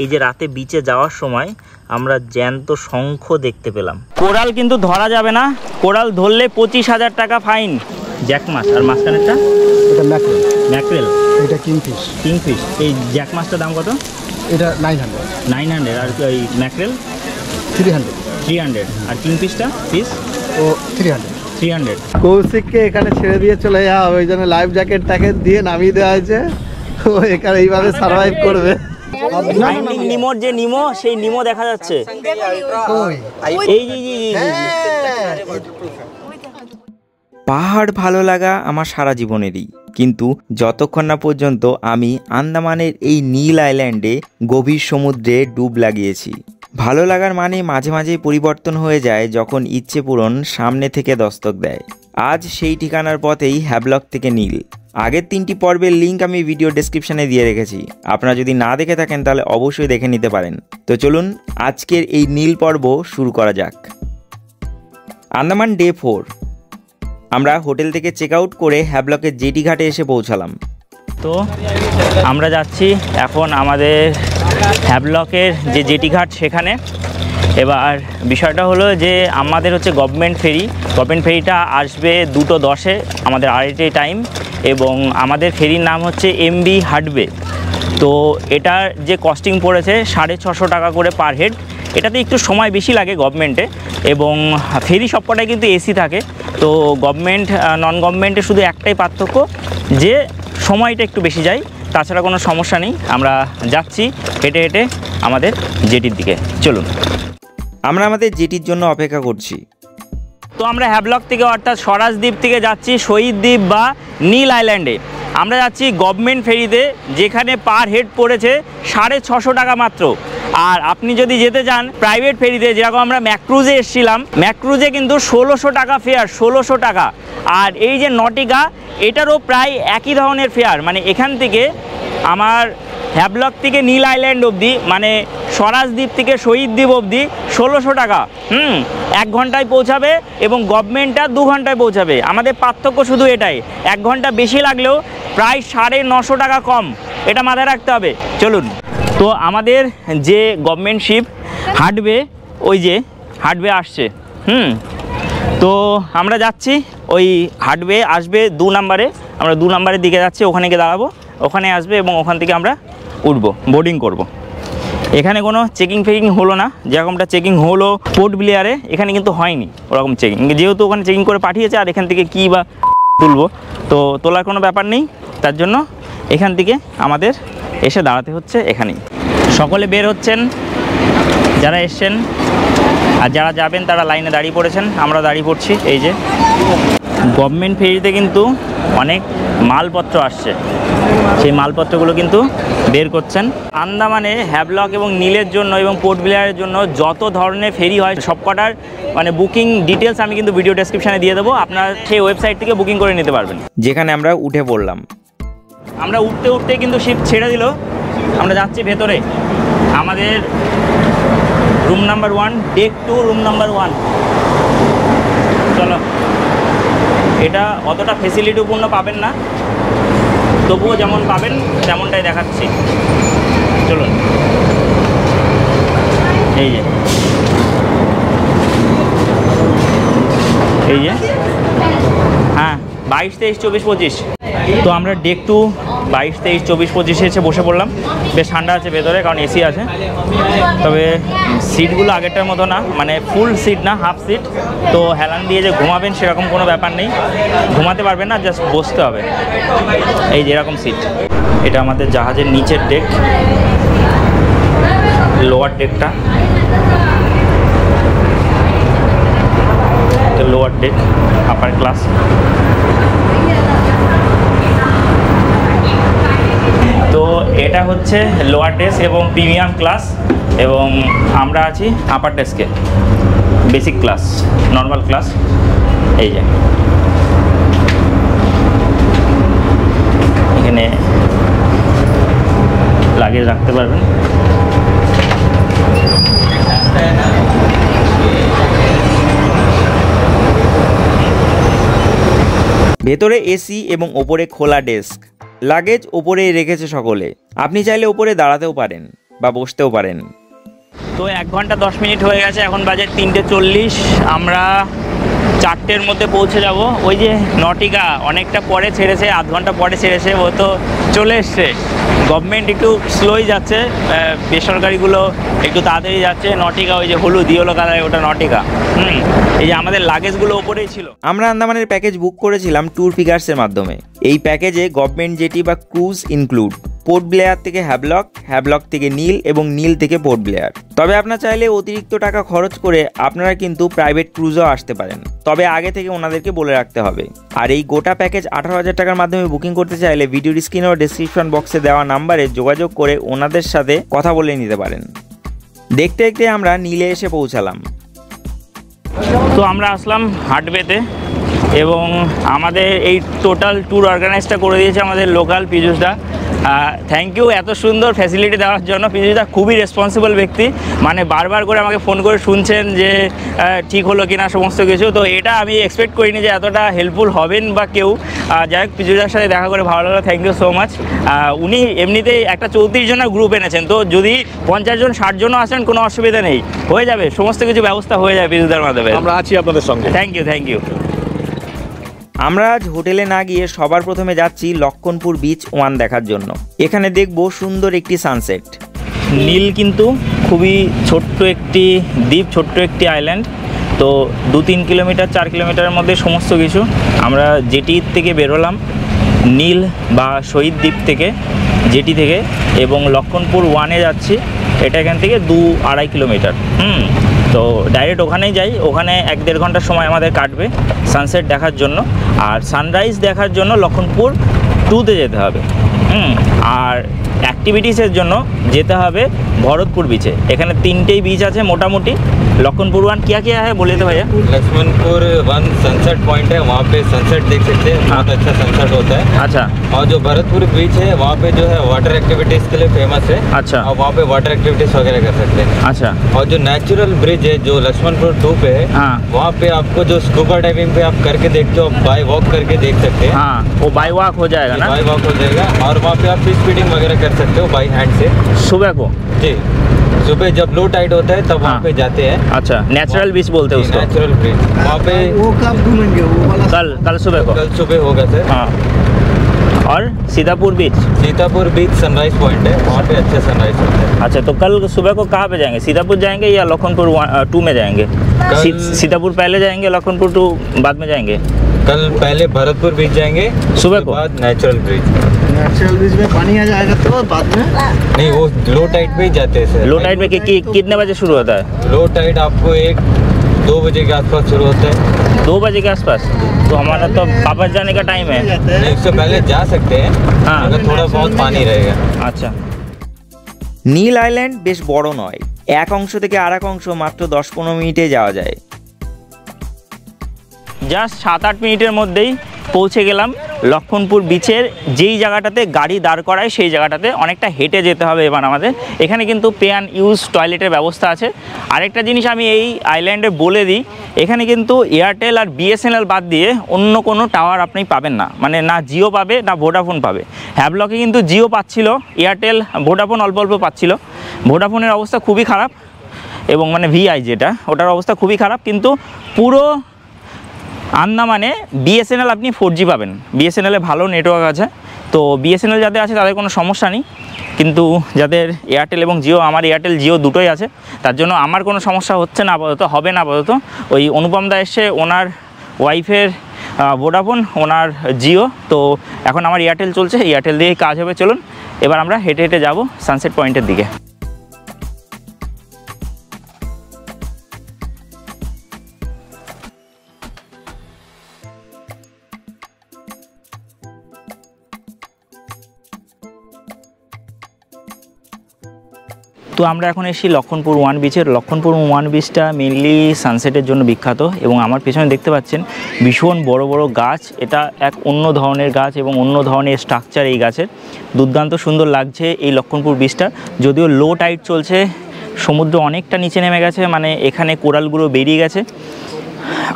এই যে রাতে বিচে যাওয়ার সময় আমরা জ্যান্ত শঙ্খ দেখতে পেলাম। কোরাল কিন্তু ধরা যাবে না, কোরাল ধরলে 25,000 টাকা ফাইন। জ্যাক মাছ। আর মাঝখানেরটা এটা ম্যাকরেল। ম্যাকরেল। এটা কিংফিশ। কিংফিশ। এই জ্যাক মাছটার দাম কত? এটা 900। 900। আর এই ম্যাকরেল 300। 300। আর কিংফিশটা পিস ও 300। 300। কৌশিককে এখানে ছেড়ে দিয়ে চলে যাওয়া, ওই জন্য লাইফ জ্যাকেট তাকে দিয়ে নামিয়ে দেওয়া হয়েছে। ও এখানে এইভাবে সার্ভাইভ করবে। নিমোর যে নিমো, সেই নিমো দেখা যাচ্ছে। এই পাহাড় ভালো লাগা আমার সারা জীবনেরই, কিন্তু যতক্ষণ না পর্যন্ত আমি আন্দামানের এই নীল আইল্যান্ডে গভীর সমুদ্রে ডুব লাগিয়েছি। ভালো লাগার মানে মাঝে মাঝেই পরিবর্তন হয়ে যায় যখন ইচ্ছে পূরণ সামনে থেকে দস্তক দেয়। আজ সেই ঠিকানার পথেই হ্যাভলক থেকে নীল। আগের 3টি পর্বের লিঙ্ক আমি ভিডিও ডেসক্রিপশনে দিয়ে রেখেছি, আপনারা যদি না দেখে থাকেন তাহলে অবশ্যই দেখে নিতে পারেন। তো চলুন আজকের এই নীল পর্ব শুরু করা যাক। আন্দামান ডে 4। আমরা হোটেল থেকে চেক আউট করে হ্যাভলকের জেটি ঘাটে এসে পৌঁছালাম। তো আমরা যাচ্ছি এখন আমাদের হ্যাভলকের যে জেটি ঘাট সেখানে। এবার বিষয়টা হলো যে আমাদের হচ্ছে গভর্নমেন্ট ফেরিটা আসবে 2:10-এ, আমাদের আড়াইটে টাইম, এবং আমাদের ফেরির নাম হচ্ছে MV হাডবে। তো এটার যে কস্টিং পড়েছে 650 টাকা করে পার হেড। এটাতে একটু সময় বেশি লাগে গভর্নমেন্টে, এবং ফেরি সবকটাই কিন্তু এসি থাকে। তো গভর্নমেন্ট নন গভর্নমেন্টে শুধু একটাই পার্থক্য যে সময়টা একটু বেশি যায়, তাছাড়া কোনো সমস্যা নেই। আমরা যাচ্ছি হেঁটে হেঁটে আমাদের জেটির দিকে। চলুন। আমরা আমাদের জেটির জন্য অপেক্ষা করছি। তো আমরা হ্যাভলক থেকে অর্থাৎ স্বরাজ দ্বীপ থেকে যাচ্ছি শহীদ দ্বীপ বা নীল আইল্যান্ডে। আমরা যাচ্ছি গভর্নমেন্ট ফেরিতে, যেখানে পার হেড পড়েছে 650 টাকা মাত্র। আর আপনি যদি যেতে চান প্রাইভেট ফেরিতে, যেরকম আমরা ম্যাক্রুজে এসেছিলাম, ম্যাক্রুজে কিন্তু 1600 টাকা ফেয়ার, 1600 টাকা। আর এই যে নটিকা, এটারও প্রায় একই ধরনের ফেয়ার। মানে এখান থেকে আমার হ্যাভলক থেকে নীল আইল্যান্ড অবধি, মানে স্বরাজ দ্বীপ থেকে শহীদ দ্বীপ অবধি 1600 টাকা। 1 ঘন্টায় পৌঁছাবে, এবং গভর্নমেন্টটা 2 ঘন্টায় পৌঁছাবে। আমাদের পার্থক্য শুধু এটাই, 1 ঘন্টা বেশি লাগলেও প্রায় 950 টাকা কম। এটা মাথায় রাখতে হবে। চলুন। তো আমাদের যে গভর্নমেন্ট শিপ হাডবে, ওই যে হাডবে আসছে। তো আমরা যাচ্ছি, ওই হাডবে আসবে 2 নম্বরে। আমরা 2 নম্বরের দিকে যাচ্ছি, ওখানে গিয়ে দাঁড়াবো, ওখানে আসবে, এবং ওখান থেকে আমরা উঠবো, বোর্ডিং করব। এখানে কোনো চেকিং ফেকিং হলো না, যেরকমটা চেকিং হলো পোর্ট ব্লেয়ারে, এখানে কিন্তু হয়নি ওরকম চেকিং, যেহেতু ওখানে চেকিং করে পাঠিয়েছে। আর এখান থেকে কী বা তুলবো, তো তোলার কোনো ব্যাপার নেই। তার জন্য এখান থেকে আমাদের এসে দাঁড়াতে হচ্ছে এখানেই। সকলে বের হচ্ছেন যারা এসছেন, আর যারা যাবেন তারা লাইনে দাঁড়িয়ে পড়েছেন, আমরা দাঁড়িয়ে পড়ছি। এই যে গভর্নমেন্ট ফেরিতে কিন্তু অনেক মালপত্র আসছে, সেই মালপত্রগুলো কিন্তু বের করছেন। আন্দামানে হ্যাভলক এবং নীলের জন্য এবং পোর্ট ব্লেয়ারের জন্য যত ধরনের ফেরি হয় সবকটার মানে বুকিং ডিটেলস আমি কিন্তু ভিডিও ডেসক্রিপশানে দিয়ে দেবো, আপনারা সেই ওয়েবসাইট থেকে বুকিং করে নিতে পারবেন। যেখানে আমরা উঠে পড়লাম। আমরা উঠতে উঠতে কিন্তু শিপ ছেড়ে দিল। আমরা যাচ্ছি ভেতরে, আমাদের room number 1, deck 2, room number 1। চলো। এটা অতটা ফেসিলিটিপূর্ণ পাবেন না, তবুও যেমন পাবেন তেমনটাই দেখাচ্ছি। চলুন। এই যে হ্যাঁ, 22, 23, 24, 25। তো আমরা ডেক 2, 22, 23, 24, 25 এসে বসে পড়লাম। বেশ ঠান্ডা আছে ভেতরে, কারণ এসি আছে। তবে সিটগুলো আগেরটার মতো না, মানে ফুল সিট না, হাফ সিট। তো হেলান দিয়ে যে ঘুমাবেন সেরকম কোনো ব্যাপার নেই, ঘুমাতে পারবেন না, জাস্ট বসতে হবে। এই যে এরকম সিট। এটা আমাদের জাহাজের নিচের ডেক, লোয়ার ডেকটা। Lower deck, upper class. তো এটা হচ্ছে লোয়ার ডেস্ক এবং প্রিমিয়াম ক্লাস, এবং আমরা আছি আপার ডেস্কে, বেসিক ক্লাস, নর্মাল ক্লাস। এই যে এখানে লাগেজ রাখতে পারবেন। ভেতরে এসি এবং ওপরে খোলা ডেস্ক। লাগেজ ওপরেই রেখেছে সকলে, আপনি চাইলে ওপরে দাঁড়াতেও পারেন বা বসতেও পারেন। তো 1 ঘন্টা 10 মিনিট হয়ে গেছে, এখন বাজে 3:40। আমরা 4টের মধ্যে পৌঁছে যাব। ওই যে নটিকা অনেকটা পরে ছেড়েছে, আধ ঘন্টা পরে ছেড়েছে, ও তো চলে এসছে। গভর্নমেন্ট একটু স্লোই যাচ্ছে, বেসরকারিগুলো একটু তাড়াতাড়ি যাচ্ছে। নটিকা ওই যে হলুদ ইয়েলো কালারে, ওটা নটিকা। এই যে আমাদের লাগেজগুলো ওপরেই ছিল। আমরা আন্দামানের প্যাকেজ বুক করেছিলাম ট্যুর ফিগার্সের মাধ্যমে। এই প্যাকেজে গভর্নমেন্ট জেটি বা ক্রুজ ইনক্লুড। পোর্ট ব্লেয়ার থেকে হ্যাভলক, হ্যাভলক থেকে নীল এবং নীল থেকে পোর্ট ব্লেয়ার। তবে আপনার চাইলে অতিরিক্ত টাকা খরচ করে আপনারা কিন্তু প্রাইভেট ক্রুজও আসতে পারেন, তবে আগে থেকে ওনাদেরকে বলে রাখতে হবে। আর এই গোটা প্যাকেজ 18,000 টাকার মাধ্যমে বুকিং করতে চাইলে ভিডিওর স্ক্রিনে ও ডেসক্রিপশন বক্সে দেওয়া নাম্বারে যোগাযোগ করে ওনাদের সাথে কথা বলে নিতে পারেন। দেখতে দেখতে আমরা নীলে এসে পৌঁছালাম। তো আমরা আসলাম হাটবেতে এবং আমাদের এই টোটাল ট্যুর অর্গানাইজটা করে দিয়েছে আমাদের লোকাল পীযুষদা। থ্যাংক ইউ এত সুন্দর ফ্যাসিলিটি দেওয়ার জন্য। পীযুষদা খুবই রেসপন্সিবল ব্যক্তি, মানে বারবার করে আমাকে ফোন করে শুনছেন যে ঠিক হলো কিনা সমস্ত কিছু। তো এটা আমি এক্সপেক্ট করিনি যে এতটা হেল্পফুল হবেন বা কেউ। যাই হোক, পীযুষদার সাথে দেখা করে ভালো লাগলো, থ্যাংক ইউ সো মাচ। উনি এমনিতেই একটা 34 জনের গ্রুপ এনেছেন, তো যদি 50 জন 60 জনও আসেন কোনো অসুবিধা নেই, হয়ে যাবে, সমস্ত কিছু ব্যবস্থা হয়ে যাবে পীযুষদার মাধ্যমে। আমরা আছি আপনাদের সঙ্গে। Thank you. আমরা আজ হোটেলে না গিয়ে সবার প্রথমে যাচ্ছি লক্ষণপুর বিচ 1 দেখার জন্য। এখানে দেখব সুন্দর একটি সানসেট। নীল কিন্তু খুবই ছোট্ট একটি দ্বীপ, ছোট্ট একটি আইল্যান্ড। তো 2-3 কিলোমিটার 4 কিলোমিটারের মধ্যে সমস্ত কিছু। আমরা জেটি থেকে বেরোলাম নীল বা শহীদ দ্বীপ থেকে, জেটি থেকে, এবং লক্ষণপুর 1-এ যাচ্ছি। এটা এখান থেকে 2-2.5 কিলোমিটার। তো ডাইরেক্ট ওখানেই যাই। ওখানে 1-1.5 ঘন্টার সময় আমাদের কাটবে সানসেট দেখার জন্য। আর সানরাইজ দেখার জন্য লক্ষণপুর 2-তে যেতে হবে। আর অ্যাক্টিভিটিসের জন্য যেতে হবে भरतपुर बीच है। এখানে 3टे बीच আছে মোটামুটি। लखनपुर 1 क्या क्या है बोले तो भैया? लक्ष्मणपुर 1 सनसेट पॉइंट है, वहाँ पे सनसेट देख सकते हैं, बहुत अच्छा सनसेट होता है। अच्छा। और जो भरतपुर बीच है वहाँ पे जो है वाटर एक्टिविटीज़ के लिए फेमस है। अच्छा। और वहाँ पे वाटर एक्टिविटीज़ वगैरह कर सकते हैं। अच्छा। और जो नेचुरल ब्रिज है जो लक्ष्मणपुर 2 पे है, हाँ। वहाँ पे आपको जो स्कूबा डाइविंग पे आप करके देखते हो, बाय वॉक करके देख सकते हैं। हाँ, वो बाय वॉक हो जाएगा ना? बाय वॉक हो जाएगा। और वहाँ पे आप फिश फीडिंग वगैरह कर सकते हो बाई हैंड से। सुबह को? जी, सुबह जब लो टाइड होता है तब वहाँ हाँ। पे जाते हैं। अच्छा, नेचुरल बीच बोलते हैं उसको? नेचुरल ब्रिज वहाँ पे वो कब घूमेंगे वो वाला? कल सुबह को? कल सुबह होगा सर। हाँ। और सीतापुर बीच? सीतापुर बीच सनराइज पॉइंट है, वहाँ पे अच्छा सनराइज होता है। अच्छा, तो कल सुबह को कहाँ पे जाएंगे? सीतापुर जाएंगे या लखनपुर 2 में जाएंगे? सीतापुर पहले जाएंगे, लखनपुर 2 बाद में जाएंगे? कल पहले भरतपुर बीच जाएंगे, सुबह को? बाद नेचुरल ब्रिज। नेचुरल बीच में पानी आ जाएगा तो बाद में? नहीं, वो लो टाइड पे ही जाते हैं सर। लो टाइड में कितने बजे शुरू होता है? लो टाइड आपको 1-2 बजे के आसपास शुरू होता है। 2 बजे के आसपास? तो हमारा तो वापस जाने का टाइम है। नहीं, उससे पहले जा सकते हैं। हाँ। अगर थोड़ा बहुत पानी रहेगा। अच्छा। নীল আইল্যান্ড বেশ বড় নয়, এক অংশ থেকে আর এক অংশ মাত্র 10-15 মিনিটে যাওয়া যায়। জাস্ট 7-8 মিনিটের মধ্যেই পৌঁছে গেলাম লক্ষণপুর বিচের যেই জায়গাটাতে গাড়ি দাঁড় করায়, সেই জায়গাটাতে অনেকটা হেঁটে যেতে হবে এবার আমাদের। এখানে কিন্তু পে অ্যান্ড ইউজ টয়লেটের ব্যবস্থা আছে। আরেকটা জিনিস আমি এই আইল্যান্ডে বলে দিই, এখানে কিন্তু এয়ারটেল আর বিএসএনএল বাদ দিয়ে অন্য কোনো টাওয়ার আপনি পাবেন না, মানে না জিও পাবে না ভোডাফোন পাবে। হ্যাভলকে কিন্তু জিও পাচ্ছিল, এয়ারটেল ভোডাফোন অল্প অল্প পাচ্ছিল। ভোডাফোনের অবস্থা খুবই খারাপ, এবং মানে ভিআই যেটা, ওটার অবস্থা খুবই খারাপ। কিন্তু পুরো আন্দামানে বিএসএনএল আপনি 4G পাবেন। বিএসএনএলে ভালো নেটওয়ার্ক আছে, তো বিএসএনএল যাদের আছে তাদের কোনো সমস্যা নেই। কিন্তু যাদের এয়ারটেল এবং জিও, আমার এয়ারটেল জিও দুটোই আছে, তার জন্য আমার কোনো সমস্যা হচ্ছে না আপাতত, হবে না আপাতত। ওই অনুপম দা এসে ওনার ওয়াইফের ভোডাফোন, ওনার জিও, তো এখন আমার এয়ারটেল চলছে, এয়ারটেল দিয়েই কাজ হবে। চলুন এবার আমরা হেঁটে হেঁটে যাব সানসেট পয়েন্টের দিকে। তো আমরা এখন এসেছি লক্ষণপুর 1 বিচের। লক্ষণপুর 1 বিচটা মেনলি সানসেটের জন্য বিখ্যাত, এবং আমার পেছনে দেখতে পাচ্ছেন ভীষণ বড় বড় গাছ। এটা এক অন্য ধরনের গাছ এবং অন্য ধরনের স্ট্রাকচার এই গাছের। দুর্দান্ত সুন্দর লাগছে এই লক্ষণপুর বিচটা। যদিও লো টাইড চলছে, সমুদ্র অনেকটা নিচে নেমে গেছে, মানে এখানে কোরালগুলো বেরিয়ে গেছে।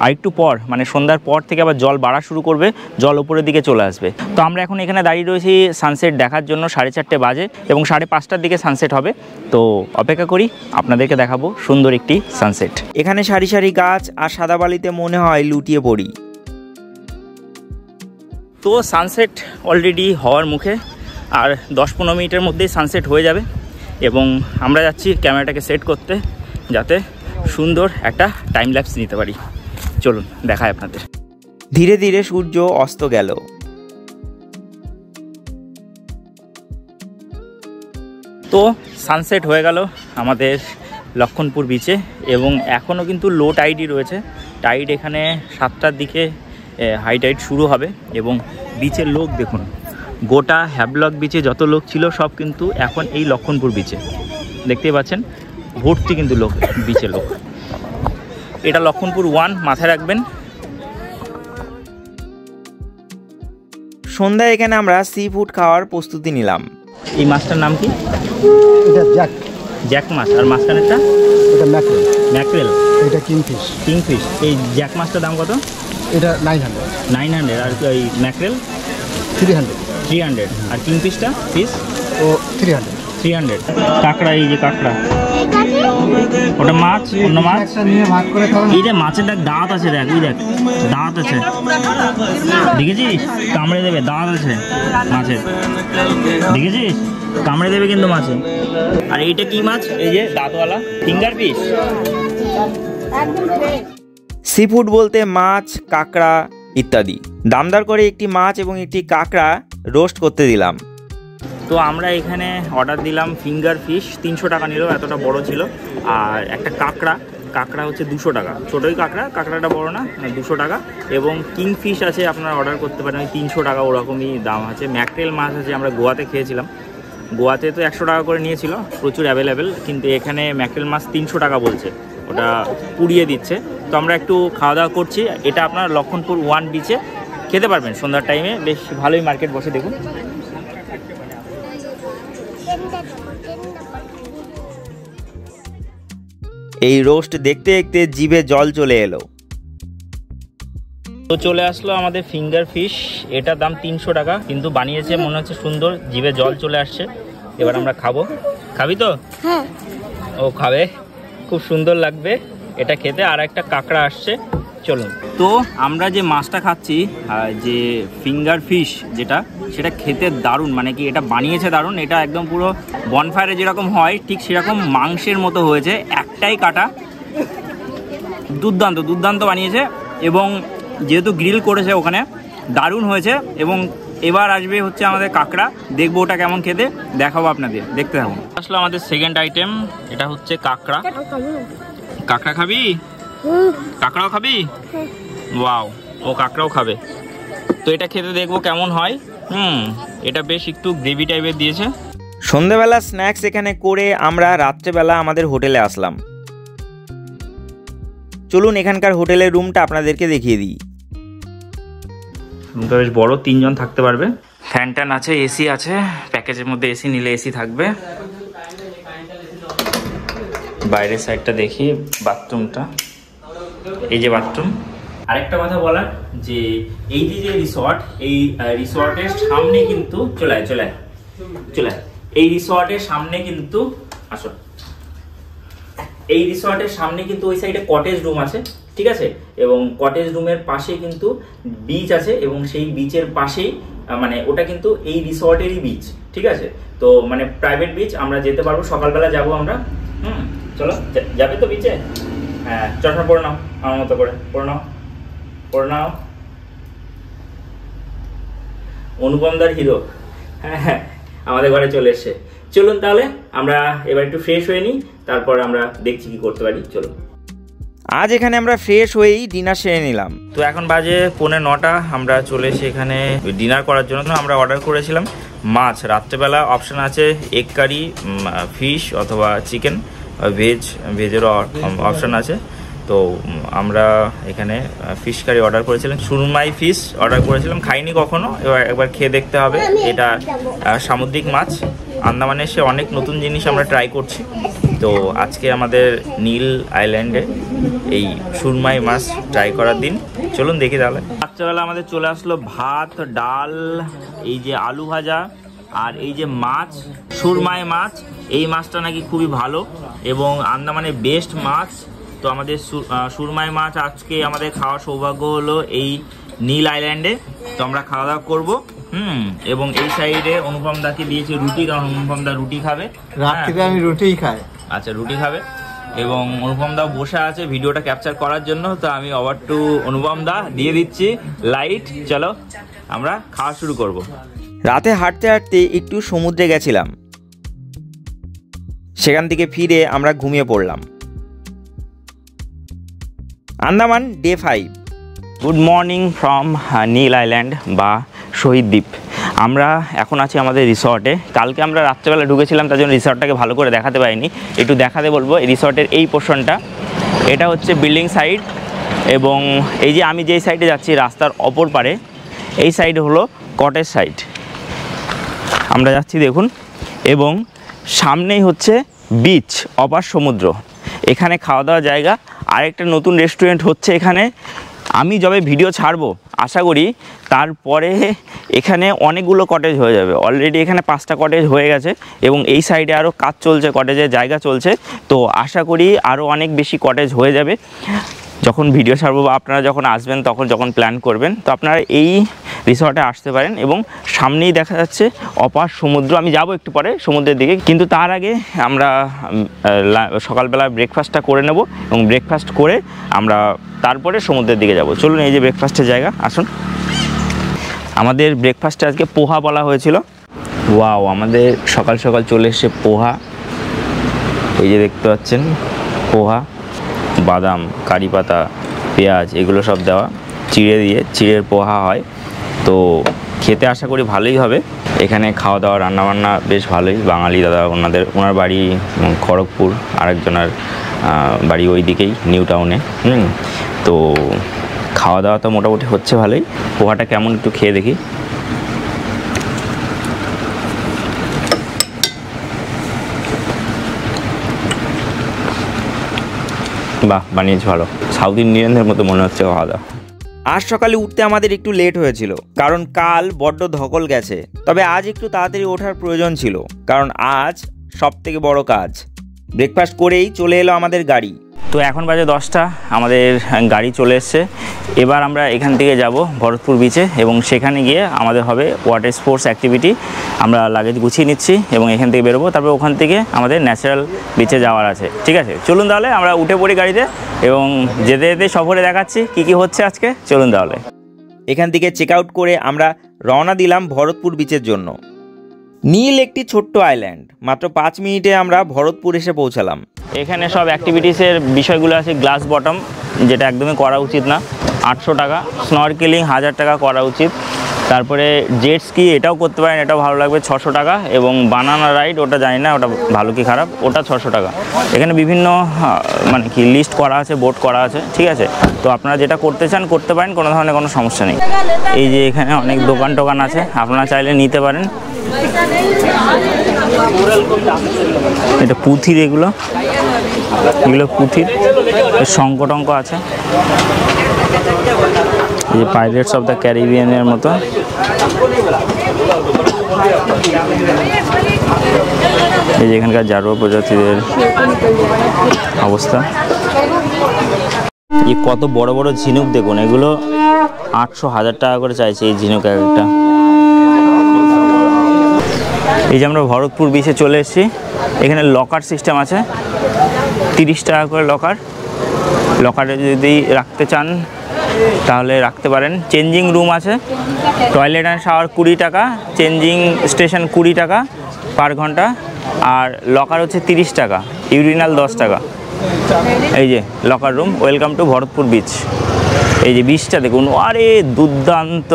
আর একটু পর মানে সন্ধ্যার পর থেকে আবার জল বাড়া শুরু করবে, জল উপরের দিকে চলে আসবে। তো আমরা এখন এখানে দাঁড়িয়ে রয়েছি সানসেট দেখার জন্য। 4:30 বাজে এবং 5:30টার দিকে সানসেট হবে। তো অপেক্ষা করি, আপনাদেরকে দেখাবো সুন্দর একটি সানসেট। এখানে সারি সারি গাছ আর সাদা বালিতে মনে হয় লুটিয়ে পড়ি। তো সানসেট অলরেডি হওয়ার মুখে, আর 10-15 মিনিটের মধ্যেই সানসেট হয়ে যাবে এবং আমরা যাচ্ছি ক্যামেরাটাকে সেট করতে যাতে সুন্দর একটা টাইম ল্যাপস নিতে পারি। চলুন দেখায় আপনাদের। ধীরে ধীরে সূর্য অস্ত গেল। তো সানসেট হয়ে গেল আমাদের লক্ষণপুর বিচে এবং এখনও কিন্তু লো টাইডই রয়েছে। টাইড এখানে 7টার দিকে হাই টাইড শুরু হবে এবং বিচের লোক দেখুন, গোটা হ্যাভলক বিচে যত লোক ছিল সব কিন্তু এখন এই লক্ষণপুর বিচে দেখতেই পাচ্ছেন, ভর্তি কিন্তু লোক, বিচে লোক। এটা লক্ষণপুর 1 মাথায় রাখবেন। সন্ধ্যায় এখানে আমরা সি ফুড খাওয়ার প্রস্তুতি নিলাম। এই মাছটার নাম কি? এটা জ্যাক, জ্যাক মাছ। আর মাঝখানেরটা এটা ম্যাকরেল, ম্যাকরেল। এটা কিংফিশ। কিংফিশ। এই জ্যাক মাছটার দাম কত? এটা 900। 900। আর ওই ম্যাকরেল 300। 300। আর কিংফিশটা ফিশ ও 300। 300। কাঁকড়া, এই যে কাঁকড়া, ওটা মাছ, অন্য মাছ। একটা নিয়ে ভাগ করে খাবেন। এই যে মাছের দাঁত আছে, দেখ, এই দেখ দাঁত আছে, দেখেছিস? কামড়ে দেবে, দাঁত আছে মাছের, দেখেছিস? কামড়ে দেবে কিন্তু মাছে। আর এইটা কি মাছ? এই যে দাঁতওয়ালা ফিঙ্গার ফিশ। সি ফুড বলতে মাছ, কাঁকড়া ইত্যাদি। দামদার করে একটি মাছ এবং একটি কাঁকড়া রোস্ট করতে দিলাম। তো আমরা এখানে অর্ডার দিলাম ফিঙ্গার ফিশ, 300 টাকা নিল, এতটা বড় ছিল। আর একটা কাঁকড়া হচ্ছে 200 টাকা, ছোটোই কাঁকড়াটা বড় না, 200 টাকা। এবং কিংফিশ আছে, আপনারা অর্ডার করতে পারেন, ওই 300 টাকা ওরকমই দাম আছে। ম্যাকরেল মাছ আছে, আমরা গোয়াতে খেয়েছিলাম, গোয়াতে তো 100 টাকা করে নিয়েছিল, প্রচুর অ্যাভেলেবেল। কিন্তু এখানে ম্যাকরেল মাছ 300 টাকা বলছে, ওটা পুড়িয়ে দিচ্ছে। তো আমরা একটু খাওয়া দাওয়া করছি। এটা আপনার লক্ষণপুর 1 বিচে খেতে পারবেন সন্ধ্যার টাইমে, বেশ ভালোই মার্কেট বসে দেখুন। এই রোস্ট দেখতে দেখতে জিভে জল চলে এলো। তো চলে আসলো আমাদের ফিঙ্গার ফিশ, এটার দাম 300 টাকা, কিন্তু বানিয়েছে মনে হচ্ছে সুন্দর, জিভে জল চলে আসছে। এবার আমরা খাবো। খাবি তো? হ্যাঁ। ও খাবে, খুব সুন্দর লাগবে এটা খেতে। আর একটা কাঁকড়া আসছে, চলুন। তো আমরা যে মাছটা খাচ্ছি, যে ফিঙ্গার ফিশ যেটা, সেটা খেতে দারুণ, মানে কি এটা বানিয়েছে দারুণ। এটা একদম পুরো বনফায়ারে যেরকম হয় ঠিক সেরকম মাংসের মতো হয়েছে, একটাই কাটা, দুর্দান্ত দুর্দান্ত বানিয়েছে। এবং যেহেতু গ্রিল করেছে ওখানে, দারুণ হয়েছে। এবং এবার আসবে হচ্ছে আমাদের কাঁকড়া, দেখবো ওটা কেমন খেতে, দেখাবো আপনাদের, দেখতে থাকুন। আসলে আমাদের সেকেন্ড আইটেম, এটা হচ্ছে কাঁকড়া। কাঁকড়া খাবি? কাঁকড়াও খাবি? ওয়াও, ও কাঁকড়াও খাবে। তো এটা খেতে দেখবো কেমন হয়। এটা বেশ একটু গ্রেভি টাইপের দিয়েছে। সন্ধ্যাবেলা স্ন্যাক্স এখানে করে আমরা রাত্রেবেলা আমাদের হোটেলে আসলাম। চলুন এখানকার হোটেলের রুমটা আপনাদেরকে দেখিয়ে দিই। রুমটা বেশ বড়, 3 জন থাকতে পারবে। ফ্যান ট্যান আছে, এসি আছে, প্যাকেজের মধ্যে এসি নিলে এসি থাকবে। বাইরের সাইডটা দেখি, বাথরুমটা, এই যে বাথরুম। আরেকটা কথা বলার, যে এই যে রিসর্ট, এই রিসর্টের সামনে কিন্তু চলে এই রিসর্টের সামনে কিন্তু আসো, এই রিসর্টের সামনে কিন্তু ওই সাইডে কটেজ রুম আছে, ঠিক আছে? এবং কটেজ রুমের পাশে কিন্তু বিচ আছে, এবং সেই বিচের পাশেই মানে ওটা কিন্তু এই রিসর্টেরই বিচ, ঠিক আছে? তো মানে প্রাইভেট বিচ, আমরা যেতে পারবো, সকালবেলা যাব আমরা। চলো, যাবে তো বিচে? হ্যাঁ, চশমা পরে নাও, আমার মতো করে পরে নাও। অনুপমদার হিরো, হ্যাঁ, আমাদের ঘরে চলে এসছে। চলুন তাহলে আমরা এবার একটু ফ্রেশ হয়ে নিই, তারপর আমরা দেখছি কি করতে পারি। চলুন। আজ এখানে আমরা ফ্রেশ হয়েই ডিনার সেরে নিলাম। তো এখন বাজে 9:45, আমরা চলে এসে এখানে ডিনার করার জন্য। আমরা অর্ডার করেছিলাম মাছ, রাত্রেবেলা অপশান আছে এগ কারি, ফিশ অথবা চিকেন, ভেজেরও অপশান আছে। তো আমরা এখানে ফিশ কারি অর্ডার করেছিলাম, সুরমাই ফিশ অর্ডার করেছিলাম, খাইনি কখনো, এবার একবার খেয়ে দেখতে হবে। এটা সামুদ্রিক মাছ, আন্দামানে এসে অনেক নতুন জিনিস আমরা ট্রাই করছি। তো আজকে আমাদের নীল আইল্যান্ডে এই সুরমাই মাছ ট্রাই করার দিন। চলুন দেখি তাহলে। রাত্রেবেলা আমাদের চলে আসলো ভাত, ডাল, এই যে আলু ভাজা, আর এই যে মাছ, সুরমাই মাছ। এই মাছটা নাকি খুবই ভালো এবং আন্দামানের বেস্ট মাছ। তো আমাদের সুরমাই মাছ আজকে আমাদের খাওয়ার সৌভাগ্য হলো এই নীল আইল্যান্ডে। তো আমরা খাওয়া দাওয়া করবো। এবং এই সাইডে অনুপম দাকে দিয়েছে রুটি, কারণ অনুপম দা রুটি খাবে। রাত্রিতে আমি রুটিই খাই। আচ্ছা, রুটি খাবে। এবং অনুপম দা বসে আছে ভিডিওটা ক্যাপচার করার জন্য। তো আমি ওভার টু অনুপম দা, দিয়ে দিচ্ছি লাইট। চলো আমরা খাওয়া শুরু করব। রাতে হাঁটতে হাঁটতে একটু সমুদ্রে গেছিলাম, সেখান থেকে ফিরে আমরা ঘুমিয়ে পড়লাম। Andaman day 5। Good morning from Neil island বা শহীদ দ্বীপ। আমরা এখন আছি আমাদের রিসর্টে। কালকে আমরা রাত্রেবেলা ঢুকেছিলাম, তার জন্য রিসর্টটাকে ভালো করে দেখাতে পারিনি। একটু দেখাতে বলবো এই রিসর্টের এই পোর্শনটা। এটা হচ্ছে বিল্ডিং সাইড, এবং এই যে আমি যেই সাইডে যাচ্ছি রাস্তার অপর পারে, এই সাইড হলো কটেজ সাইড। আমরা যাচ্ছি দেখুন, এবং সামনেই হচ্ছে বিচ, অপার সমুদ্র। এখানে খাওয়া দাওয়ার জায়গা। আরেকটা নতুন রেস্টুরেন্ট হচ্ছে এখানে। আমি যবে ভিডিও ছাড়বো আশা করি তারপরে এখানে অনেকগুলো কটেজ হয়ে যাবে। অলরেডি এখানে 5টা কটেজ হয়ে গেছে, এবং এই সাইডে আরও কাজ চলছে, কটেজের জায়গা চলছে। তো আশা করি আরও অনেক বেশি কটেজ হয়ে যাবে যখন ভিডিও ছাড়বো, বা আপনারা যখন আসবেন তখন যখন প্ল্যান করবেন। তো আপনারা এই রিসর্টে আসতে পারেন, এবং সামনেই দেখা যাচ্ছে অপার সমুদ্র। আমি যাব একটু পরে সমুদ্রের দিকে, কিন্তু তার আগে আমরা সকালবেলা ব্রেকফাস্টটা করে নেব, এবং ব্রেকফাস্ট করে আমরা তারপরে সমুদ্রের দিকে যাব। চলুন, এই যে ব্রেকফাস্টের জায়গা, আসুন। আমাদের ব্রেকফাস্টে আজকে পোহা বলা হয়েছিল। ওয়াও, আমাদের সকাল সকাল চলে এসে পোহা। এই যে দেখতে পাচ্ছেন পোহা, বাদাম, কারি পাতা, পেঁয়াজ, এগুলো সব দেওয়া, চিড়ে দিয়ে চিড়ের পোহা হয়। তো খেতে আশা করি ভালোই হবে। এখানে খাওয়া দাওয়া রান্নাবান্না বেশ ভালোই। বাঙালি দাদা, ওনার বাড়ি খড়গপুর, আরেকজনের বাড়ি ওই দিকেই নিউ টাউনে। তো খাওয়া দাওয়া তো মোটামুটি হচ্ছে ভালোই। পোহাটা কেমন একটু খেয়ে দেখি। বাহ, বানিয়েছে ভালো, সাউথ ইন্ডিয়ানদের মতো মনে হচ্ছে খাওয়া দাওয়া। আজ সকালে উঠতে আমাদের একটু লেট হয়েছিল, কারণ কাল বড্ড ধকল গেছে। তবে আজ একটু তাড়াতাড়ি ওঠার প্রয়োজন ছিল, কারণ আজ সবথেকে বড় কাজ। ব্রেকফাস্ট করেই চলে এলো আমাদের গাড়ি। তো এখন বাজে 10টা, আমাদের গাড়ি চলে এসছে। এবার আমরা এখান থেকে যাব ভরতপুর বিচে, এবং সেখানে গিয়ে আমাদের হবে ওয়াটার স্পোর্টস অ্যাক্টিভিটি। আমরা লাগেজ গুছিয়ে নিচ্ছি এবং এখান থেকে বেরোবো। তারপর ওখান থেকে আমাদের ন্যাচারাল বিচে যাওয়ার আছে। ঠিক আছে, চলুন তাহলে আমরা উঠে পড়ি গাড়িতে, এবং যেতে যেতে সফরে দেখাচ্ছি কী কী হচ্ছে আজকে। চলুন তাহলে। এখান থেকে চেক আউট করে আমরা রওনা দিলাম ভরতপুর বিচের জন্য। নীল একটি ছোট্ট আইল্যান্ড, মাত্র 5 মিনিটে আমরা ভরতপুর এসে পৌঁছালাম। এখানে সব অ্যাক্টিভিটিসের বিষয়গুলো আছে। গ্লাস বটম, যেটা একদমই করা উচিত না, 800 টাকা। স্নরকেলিং 1000 টাকা করা উচিত। তারপরে জেট স্কি, এটাও করতে পারেন, এটাও ভালো লাগবে, 600 টাকা। এবং বানানা রাইড, ওটা জানি না ওটা ভালো কি খারাপ, ওটা 600 টাকা। এখানে বিভিন্ন মানে কি লিস্ট করা আছে, বোর্ড করা আছে। ঠিক আছে, তো আপনারা যেটা করতে চান করতে পারেন, কোনো ধরনের কোনো সমস্যা নেই। এই যে এখানে অনেক দোকান টোকান আছে, আপনারা চাইলে নিতে পারেন। এটা পুঁথির, এগুলো পুঁথির, শঙ্কটঙ্ক আছে। এই যে পাইরেটস অফ দ্য ক্যারিবিয়ানের মতো। এই যে এখানকার জারোয়া প্রজাতিদের অবস্থা। এই কত বড় বড় ঝিনুক দেখুন, এগুলো 800-1000 টাকা করে চাইছে এই ঝিনুক এক একটা। এই যে আমরা ভরতপুর বিচে চলে এসেছি। এখানে লকার সিস্টেম আছে, 30 টাকা করে লকার। লকারে যদি রাখতে চান তাহলে রাখতে পারেন। চেঞ্জিং রুম আছে, টয়লেট অ্যান্ড শাওয়ার 20 টাকা, চেঞ্জিং স্টেশন 20 টাকা পার ঘন্টা, আর লকার হচ্ছে 30 টাকা, ইউরিনাল 10 টাকা। এই যে locker room. Welcome to Bharatpur beach. এই যে বিচটা দেখুন, আরে দুর্দান্ত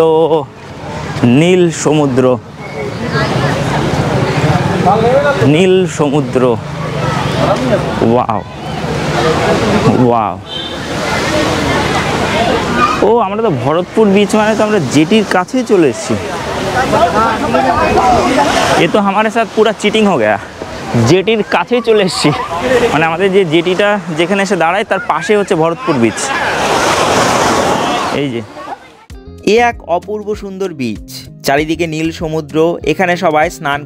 নীল সমুদ্র, নীল সমুদ্র। Wow wow. ও, আমরা তো ভরতপুর বিচ মানে তো আমরা जेटी কাছেই চলে এসেছি। ये तो हमारे साथ पूरा चीटिंग हो गया। জেটির কাছেই চলে এসেছি, মানে আমাদের যে জেটিটা যেখানে এসে দাঁড়ায় তার পাশে হচ্ছে ভরতপুর বিচ। এই যে এ এক অপূর্ব সুন্দর বিচ, চারিদিকে নীল সমুদ্র, এখানে সবাই স্নান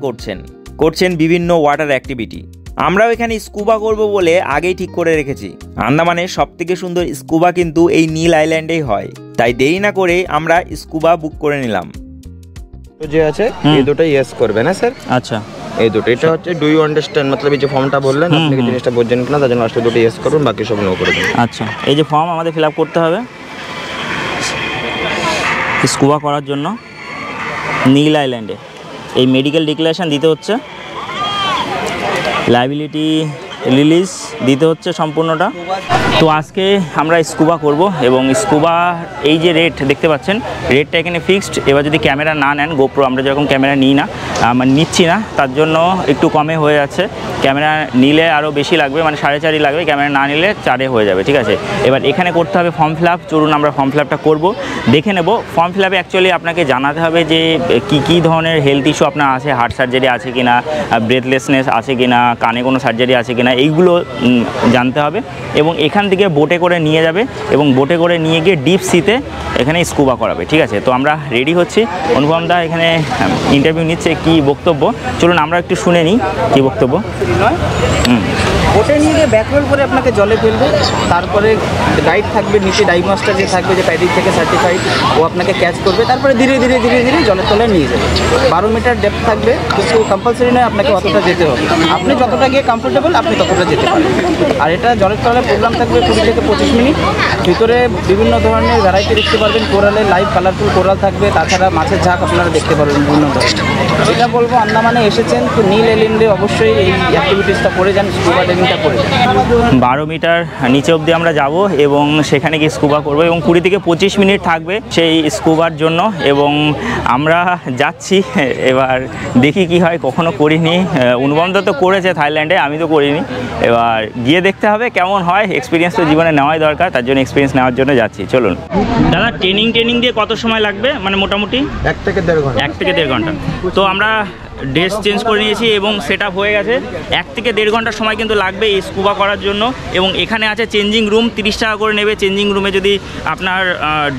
করছেন বিভিন্ন ওয়াটার অ্যাক্টিভিটি। আমরাও এখানে স্কুবা করব বলে আগেই ঠিক করে রেখেছি। আন্দামানের সবথেকে সুন্দর স্কুবা কিন্তু এই নীল আইল্যান্ডেই হয়, তাই দেরি না করে আমরা স্কুবা বুক করে নিলাম। তো যে আছে এই দুটো ইয়েস করবে না স্যার? আচ্ছা, এই দুটো, এটা হচ্ছে ডু ইউ আন্ডারস্ট্যান্ড, মতলব এই যে ফর্মটা বললেন আপনি কি জিনিসটা বুঝছেন কিনা, তার জন্য লাস্টে দুটো ইয়েস করুন, বাকি সব নো করে দিন। আচ্ছা, এই যে ফর্ম আমাদের ফিল আপ করতে হবে স্কুবা করার জন্য নীল আইল্যান্ডে। এই মেডিকেল ডিক্লারেশন দিতে হচ্ছে, লাইবিলিটি রিলিজ দিতে হচ্ছে সম্পূর্ণটা। তো আজকে আমরা স্কুবা করব এবং স্কুবা এই যে রেট দেখতে পাচ্ছেন, রেটটা এখানে ফিক্সড। এবার যদি ক্যামেরা না নেন, গোপ্রো আমরা যেরকম ক্যামেরা নিই না, মানে নিচ্ছি না, তার জন্য একটু কমে হয়ে যাচ্ছে। ক্যামেরা নিলে আরও বেশি লাগবে, মানে 4.5 লাগবে, ক্যামেরা না নিলে 4 হয়ে যাবে, ঠিক আছে। এবার এখানে করতে হবে ফর্ম ফিল আপ। চলুন আমরা ফর্ম ফিল আপটা করবো, দেখে নেব। ফর্ম ফিল আপে অ্যাকচুয়ালি আপনাকে জানাতে হবে যে কী ধরনের হেলথ ইস্যু আপনার আছে, হার্ট সার্জারি আছে কি না, ব্রেথলেসনেস আছে কি না, কানে কোনো সার্জারি আছে কি না, এইগুলো জানতে হবে। এবং এখান থেকে বোটে করে নিয়ে যাবে এবং বোটে করে নিয়ে গিয়ে ডিপ সিতে এখানে স্কুবা করাবে, ঠিক আছে। তো আমরা রেডি হচ্ছি, অনুপম দা এখানে ইন্টারভিউ নিচ্ছে, কি বক্তব্য চলুন আমরা একটু শুনে নিই কী বক্তব্য। বোটে নিয়ে গিয়ে ব্যাকরোল করে আপনাকে জলে ফেলবে, তারপরে গাইড থাকবে নিচে, ডাইভ মাস্টার যে থাকবে, যে প্যাডিক থেকে সার্টিফাইড, ও আপনাকে ক্যাচ করবে, তারপরে ধীরে ধীরে জলের তলায় নিয়ে যাবে। 12 মিটার ডেপথ থাকবে, কিন্তু কম্পালসারি নয় আপনাকে অতটা যেতে হবে, আপনি যতটা গিয়ে কমফোর্টেবল আপনি ততটা যেতে পারেন। আর এটা জলের তলায় প্রোগ্রাম থাকবে 20 থেকে 25 মিনিট। ভিতরে বিভিন্ন ধরনের ভ্যারাইটি দেখতে পারবেন, কোরালে লাইভ কালারফুল কোরাল থাকবে, তাছাড়া মাছের ঝাঁক আপনারা দেখতে পারবেন বিভিন্ন ধরনের। এটা বলবো আন্দামানে এসেছেন তো নীল আইল্যান্ডে অবশ্যই এই অ্যাক্টিভিটিসটা করে যান, স্কুবা ডাইভিংটা করে যান। 12 মিটার নিচে অবধি আমরা যাব এবং সেখানে গিয়ে স্কুবা করব এবং 20 থেকে 25 মিনিট থাকবে সেই স্কুবার জন্য এবং আমরা যাচ্ছি। এবার দেখি কি হয়, কখনো করিনি, অনুপম তো করেছে থাইল্যান্ডে, আমি তো করিনি। এবার গিয়ে দেখতে হবে কেমন হয়, এক্সপিরিয়েন্স তো জীবনে নেওয়াই দরকার, তার জন্য এক্সপিরিয়েন্স নেওয়ার জন্য যাচ্ছি। চলুন দাদা, ট্রেনিং দিয়ে কত সময় লাগবে, মানে মোটামুটি 1 থেকে 1.5 ঘন্টা। 1 থেকে 1.5 ঘন্টা। তো আমরা ড্রেস চেঞ্জ করে নিয়েছি এবং সেট আপ হয়ে গেছে। 1 থেকে 1.5 ঘন্টার সময় কিন্তু লাগবে এই স্কুবা করার জন্য। এবং এখানে আছে চেঞ্জিং রুম, 30 টাকা করে নেবে চেঞ্জিং রুমে। যদি আপনার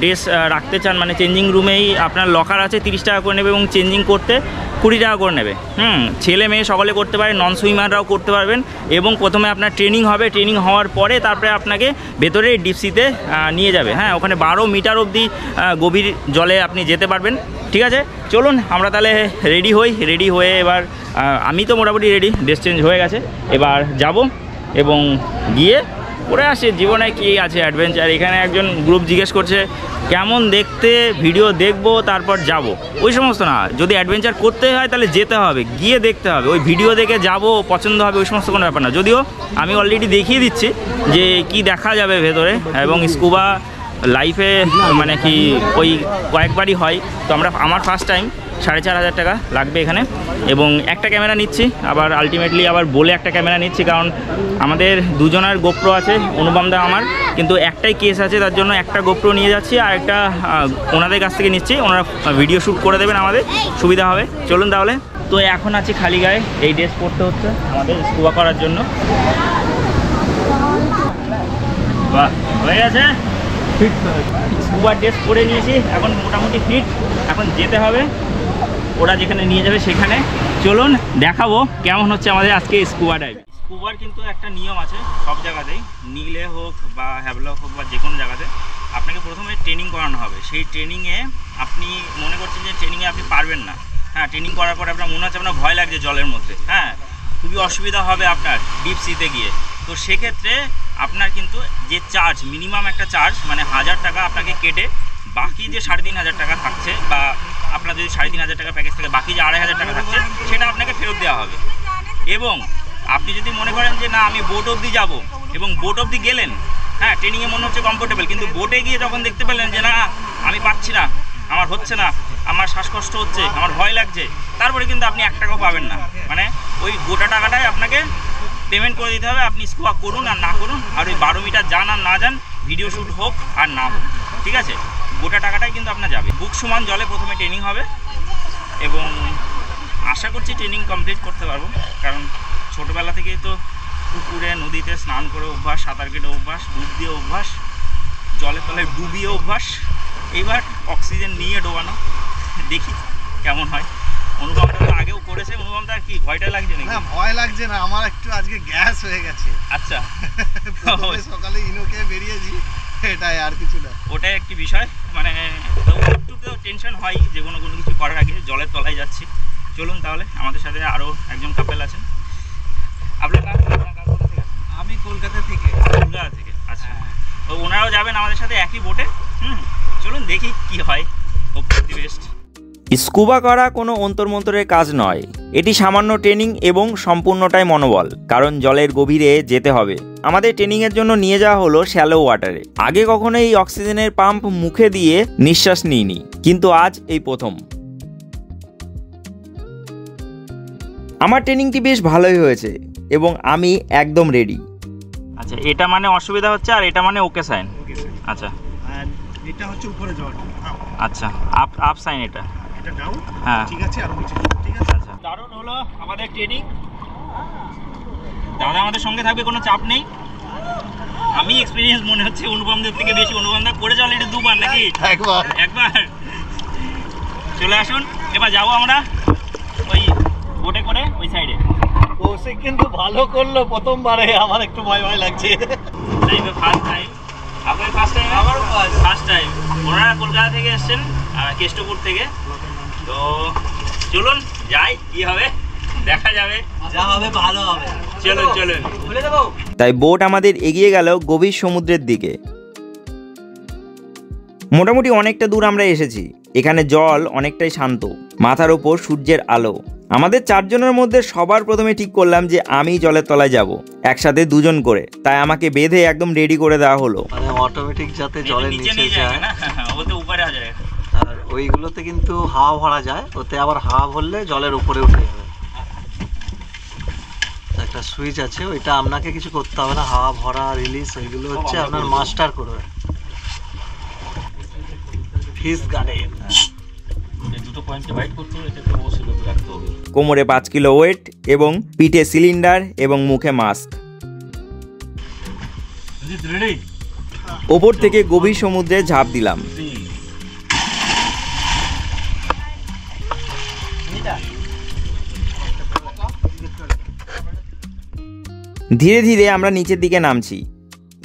ড্রেস রাখতে চান, মানে চেঞ্জিং রুমেই আপনার লকার আছে, 30 টাকা করে নেবে এবং চেঞ্জিং করতে 20 টাকা করে নেবে। ছেলে মেয়ে সকলে করতে পারে, নন সুইমাররাও করতে পারবেন। এবং প্রথমে আপনার ট্রেনিং হবে, ট্রেনিং হওয়ার পরে তারপরে আপনাকে ভেতরে ডিপসিতে নিয়ে যাবে। হ্যাঁ, ওখানে 12 মিটার অবধি গভীর জলে আপনি যেতে পারবেন, ঠিক আছে। চলুন আমরা তাহলে রেডি হয়ে এবার আমি তো মোটামুটি রেডি, ড্রেস চেঞ্জ হয়ে গেছে, এবার যাব এবং গিয়ে করে আসি। জীবনে কী আছে অ্যাডভেঞ্চার। এখানে একজন গ্রুপ জিজ্ঞেস করছে কেমন দেখতে, ভিডিও দেখবো তারপর যাব, ওই সমস্ত না। যদি অ্যাডভেঞ্চার করতে হয় তাহলে যেতে হবে, গিয়ে দেখতে হবে। ওই ভিডিও দেখে যাব, পছন্দ হবে, ওই সমস্ত কোনো ব্যাপার না। যদিও আমি অলরেডি দেখিয়ে দিচ্ছি যে কি দেখা যাবে ভেতরে, এবং স্কুবা লাইফে মানে কি ওই কয়েকবারই হয়। তো আমার ফার্স্ট টাইম, 4,500 টাকা লাগবে এখানে। এবং একটা ক্যামেরা নিচ্ছি, আবার আলটিমেটলি আবার বলে একটা ক্যামেরা নিচ্ছি, কারণ আমাদের দুজনের গোপ্রো আছে, অনুপম দা আমার, কিন্তু একটাই কেস আছে, তার জন্য একটা গোপ্রো নিয়ে যাচ্ছি আর একটা ওনাদের কাছ থেকে নিচ্ছি। ওনারা ভিডিও শ্যুট করে দেবেন, আমাদের সুবিধা হবে। চলুন তাহলে। তো এখন আছি খালি গায়ে, এই ড্রেস পরতে হচ্ছে আমাদের স্কুবা করার জন্য। বাহ, হয়ে গেছে, স্কুবার ড্রেস পরে নিয়েছি, এখন মোটামুটি ফিট। এখন যেতে হবে ওরা যেখানে নিয়ে যাবে সেখানে। চলুন দেখাবো কেমন হচ্ছে আমাদের আজকে স্কুবা ডাইভিং। স্কুবার কিন্তু একটা নিয়ম আছে সব জায়গাতেই, নীলে হোক বা হ্যাভলক হোক বা যে কোনো জায়গাতে, আপনাকে প্রথমে ট্রেনিং করানো হবে। সেই ট্রেনিংয়ে আপনি মনে করছেন যে ট্রেনিংয়ে আপনি পারবেন না, হ্যাঁ, ট্রেনিং করার পরে আপনার মনে হচ্ছে আপনার ভয় লাগছে জলের মধ্যে, হ্যাঁ, খুবই অসুবিধা হবে আপনার ডিপ সিতে গিয়ে। তো সেক্ষেত্রে আপনার কিন্তু যে চার্জ, মিনিমাম একটা চার্জ, মানে 1000 টাকা আপনাকে কেটে বাকি যে 3,500 টাকা থাকছে, বা আপনার যদি 3,500 টাকা প্যাকেজ থেকে বাকি যে 2,500 টাকা থাকছে সেটা আপনাকে ফেরত দেওয়া হবে। এবং আপনি যদি মনে করেন যে না আমি বোট অবধি যাব এবং বোট অবধি গেলেন, হ্যাঁ, ট্রেনিংয়ে মনে হচ্ছে কমফোর্টেবল, কিন্তু বোটে গিয়ে যখন দেখতে পেলেন যে না আমি পাচ্ছি না, আমার হচ্ছে না, আমার শ্বাসকষ্ট হচ্ছে, আমার ভয় লাগছে, তারপরে কিন্তু আপনি 1 টাকাও পাবেন না। মানে ওই গোটা টাকাটাই আপনাকে পেমেন্ট করে দিতে হবে, আপনি স্কুবা করুন আর না করুন, আর ওই 12 মিটার যান আর না যান, ভিডিও শ্যুট হোক আর না হোক, ঠিক আছে, গোটা টাকাটাই কিন্তু আপনার যাবে। বুক সমান জলে প্রথমে ট্রেনিং হবে এবং আশা করছি ট্রেনিং কমপ্লিট করতে পারবো, কারণ ছোটোবেলা থেকেই তো পুকুরে নদীতে স্নান করে অভ্যাস, সাঁতার কেটে অভ্যাস, ডুব দিয়ে অভ্যাস, জলের তলায় ডুবিয়ে অভ্যাস। এইবার অক্সিজেন নিয়ে ডোবানো, দেখি কেমন হয়। অনুভবটা তো আগেও করেছে, অনুভবটা কি ভয়টা লাগছে নাকি? না, ভয় লাগছে না, আমার একটু আজকে গ্যাস হয়ে গেছে। আচ্ছা, সকালে ইনো খেয়ে বেরিয়েছি, এটাই, আর কিছু না। ওটাই একটি বিষয়, মানে একটু তো টেনশন হয় যে কোনো কিছু করার আগে। জলের তলায় যাচ্ছি, চলুন তাহলে। আমাদের সাথে আরও একজন কাপেল আছেন। আপনার কোথা থেকে? আমি কলকাতা থেকে। কলকাতা থেকে, আচ্ছা। তো ওনারাও যাবেন আমাদের সাথে একই বোটে। চলুন দেখি কি হয়। Hope for the best. Scuba করা কোনো অন্তর্মন্ত্রের কাজ নয়, এটি সামান্য ট্রেনিং এবং সম্পূর্ণটাই মনোবল, কারণ জলের গভীরে যেতে হবে। আমাদের ট্রেনিংয়ের জন্য নিয়ে যাওয়া হলো শ্যালো ওয়াটারে। আগে কখনো এই অক্সিজেনের পাম্প মুখে দিয়ে নিঃশ্বাস নিইনি, কিন্তু আজ এই প্রথম। আমার ট্রেনিংটি বেশ ভালোই হয়েছে এবং আমি একদম রেডি। আচ্ছা, এটা মানে অসুবিধা হচ্ছে, আর এটা মানে ওকে সাইন। আচ্ছা, আর এটা হচ্ছে উপরে যাওয়ার, আচ্ছা, আপ আপ সাইন, এটা ডাউন। হ্যাঁ, ঠিক আছে, আর নিচে, ঠিক আছে। আচ্ছা, দারুণ হলো আমাদের ট্রেনিং। দাদা আমাদের সঙ্গে থাকবে, কোনো চাপ নেই। আমি এক্সপিরিয়েন্স মনে হচ্ছে অনুপমদের থেকে বেশি। অনুপমদা করেছে অলরেডি 2 বার নাকি? একবার। চলে আসুন, এবার যাবো আমরা ওই বোটে করে ওই সাইডে। কৌশিক কিন্তু ভালো করলো প্রথমবারে, আমার একটু ভয় ভয় লাগছে। লাইফে ফার্স্ট টাইম। আপনার ফার্স্ট টাইম? আমারও ফার্স্ট টাইম। ওনারা কলকাতা থেকে এসছেন, কেষ্টপুর থেকে। তো চলুন যাই, কি হবে দেখা যাবে, যা হবে ভালো হবে। চলুন চলুন, খুলে দেবো। তাই বোট আমাদের এগিয়ে গেল গভীর সমুদ্রের দিকে। মোটামুটি অনেকটা দূর আমরা এসেছি। এখানে জল অনেকটাই শান্ত, মাথার ওপর সূর্যের আলো। আমাদের 4 জনের মধ্যে সবার প্রথমে ঠিক করলাম যে আমি জলের তলায় যাব, একসাথে 2 জন করে। তাই আমাকে বেঁধে একদম রেডি করে দেওয়া হলো। মানে অটোমেটিক যাতে জলের নিচে যায়, ওতে উপরে আ যায়। আর ওইগুলোতে কিন্তু হাওয়া ভরা যায়, ওতে আবার হাওয়া ভরলে জলের উপরে উঠে যাবে। একটা সুইচ আছে, ওইটা আপনাকে কিছু করতে হবে না। হাওয়া ভরা রিলিজ ওইগুলো হচ্ছে আপনার মাস্টার করবে। Fish garden. দুটো পয়েন্টে বাইট করতে হবে, এটাতে অবশ্যই লক্ষ্য রাখতে হবে। কোমরে 5 কিলো ওয়েট এবং পিঠে সিলিন্ডার এবং মুখে মাস্ক। ওপর থেকে গভীর সমুদ্রে ঝাঁপ দিলাম। ধীরে ধীরে আমরা নিচের দিকে নামছি।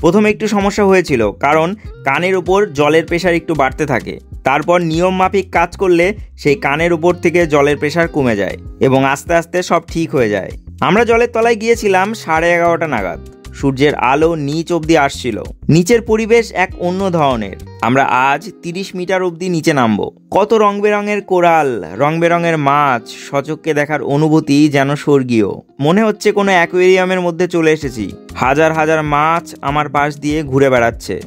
প্রথমে একটু সমস্যা হয়েছিল, কারণ কানের উপর জলের প্রেশার একটু বাড়তে থাকে। তারপর নিয়ম মাফিক কাজ করলে সেই কানের উপর থেকে জলের প্রেশার কমে যায় এবং আস্তে আস্তে সব ঠিক হয়ে যায়। আমরা জলের তলায় গিয়েছিলাম 11:30 নাগাদ। সূর্যের আলো নিচ অবধি আসছিল। নিচের পরিবেশ এক অন্য ধরনের। আমরা আজ 30 মিটার অবধি নিচে নামবো। কত রং বেরঙের কোরাল, রং বেরঙের মাছ, সচক্ষে দেখার অনুভূতি যেন স্বর্গীয়। মনে হচ্ছে কোনো অ্যাকোয়ারিয়ামের মধ্যে চলে এসেছি। হাজার হাজার মাছ আমার পাশ দিয়ে ঘুরে বেড়াচ্ছে।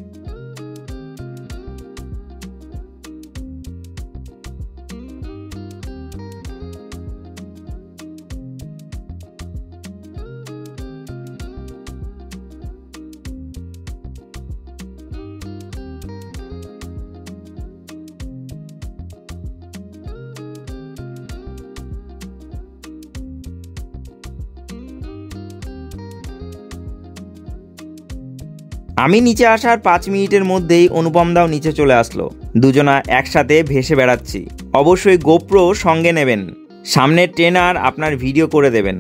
আমি নিচে আসার 5 মিনিটের মধ্যেই অনুপমদাও নিচে চলে আসলো। দুজনা একসাথে ভেসে বেড়াচ্ছি। অবশ্যই গোপ্রো সঙ্গে নেবেন, সামনের ট্রেনার আপনার ভিডিও করে দেবেন।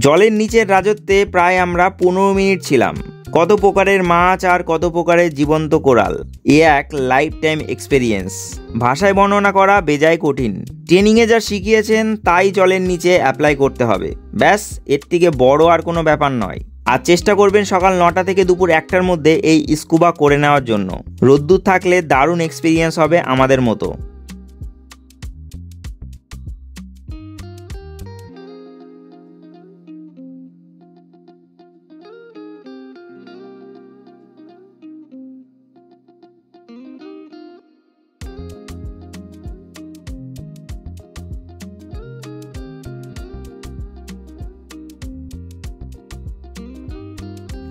জলের নিচের রাজত্বে প্রায় আমরা 15 মিনিট ছিলাম। কত প্রকারের মাছ আর কত প্রকারের জীবন্ত কোরাল, এ এক লাইফ টাইম এক্সপেরিয়েন্স। ভাষায় বর্ণনা করা বেজায় কঠিন। ট্রেনিংয়ে যা শিখিয়েছেন তাই জলের নিচে অ্যাপ্লাই করতে হবে, ব্যাস, এর থেকে বড় আর কোনো ব্যাপার নয়। আর চেষ্টা করবেন সকাল 9টা থেকে দুপুর 1টার মধ্যে এই স্কুবা করে নেওয়ার জন্য। রোদ্দুর থাকলে দারুণ এক্সপিরিয়েন্স হবে আমাদের মতো।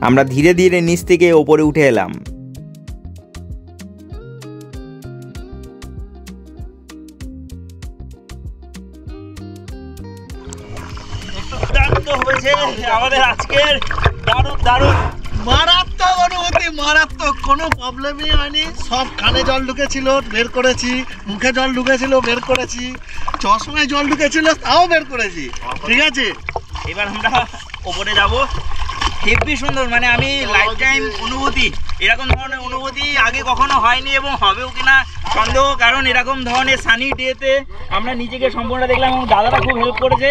আমরা ধীরে ধীরে নিচ থেকে ওপরে উঠে এলাম। আমাদের আজকের দারুণ দারুণ মারাত্মক অনুভূতি, মারাত্মক, কোনো প্রবলেমই হয়নি। সব কানে জল ঢুকেছিল বের করেছি, মুখে জল ঢুকেছিল বের করেছি, চশমায় জল ঢুকেছিল তাও বের করেছি। ঠিক আছে, এবার আমরা ওপরে যাব। হেভি সুন্দর, মানে আমি লাইফ টাইম অনুভূতি, এরকম ধরনের অনুভূতি আগে কখনো হয়নি এবং হবেও কিনা সন্দেহ, কারণ এরকম ধরনের সানি ডেতে আমরা নিজেকে সম্পূর্ণ দেখলাম এবং দাদারা খুব হেল্প করেছে